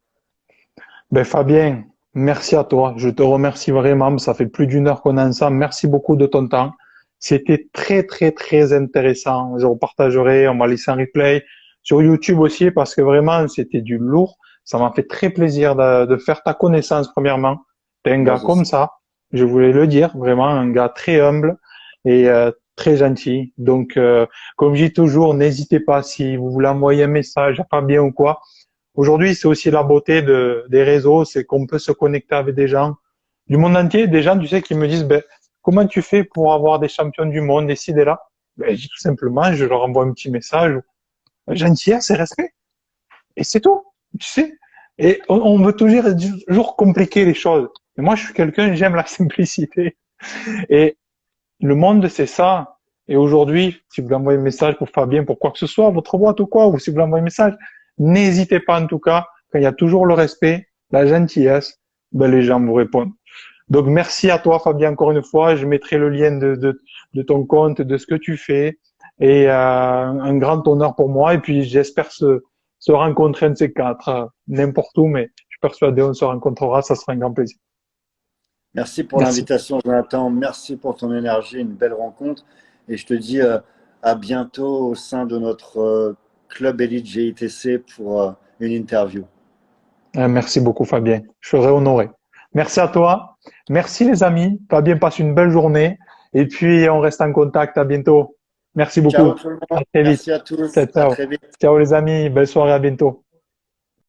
Ben, Fabien, merci à toi. Je te remercie vraiment. Ça fait plus d'une heure qu'on est ensemble. Merci beaucoup de ton temps. C'était très, très, très intéressant. Je repartagerai. On va laisser un replay sur YouTube aussi parce que vraiment, c'était du lourd. Ça m'a fait très plaisir de faire ta connaissance, premièrement. T'es un Moi gars aussi. comme ça. Je voulais le dire. Vraiment, un gars très humble et très gentil. Donc, comme je dis toujours, n'hésitez pas si vous voulez envoyer un message à Fabien ou quoi. Aujourd'hui, c'est aussi la beauté des réseaux, c'est qu'on peut se connecter avec des gens du monde entier, des gens, tu sais, qui me disent, ben, comment tu fais pour avoir des champions du monde ici et là? Ben, tout simplement, je leur envoie un petit message, gentillesse et respect. Et c'est tout, tu sais. Et on veut toujours compliquer les choses. Et moi, je suis quelqu'un, j'aime la simplicité. Et le monde, c'est ça. Et aujourd'hui, si vous envoyez un message pour Fabien, pour quoi que ce soit, votre boîte ou quoi, ou si vous envoyez un message, n'hésitez pas en tout cas, quand il y a toujours le respect, la gentillesse, ben les gens vous répondent. Donc merci à toi Fabien encore une fois. Je mettrai le lien de ton compte, de ce que tu fais. Et un grand honneur pour moi. Et puis j'espère se rencontrer un de ces quatre, n'importe où, mais je suis persuadé on se rencontrera, ça sera un grand plaisir. Merci pour Merci. l'invitation, Jonathan. Merci pour ton énergie, une belle rencontre. Et je te dis à bientôt au sein de notre club Elite GITC pour une interview. Merci beaucoup, Fabien. Je serai honoré. Merci à toi. Merci, les amis. Fabien, passe une belle journée. Et puis, on reste en contact. À bientôt. Merci Ciao beaucoup. tout le À monde. très vite. Merci à Ciao, tous. À ciao. très vite. Ciao, les amis. Belle soirée. À bientôt.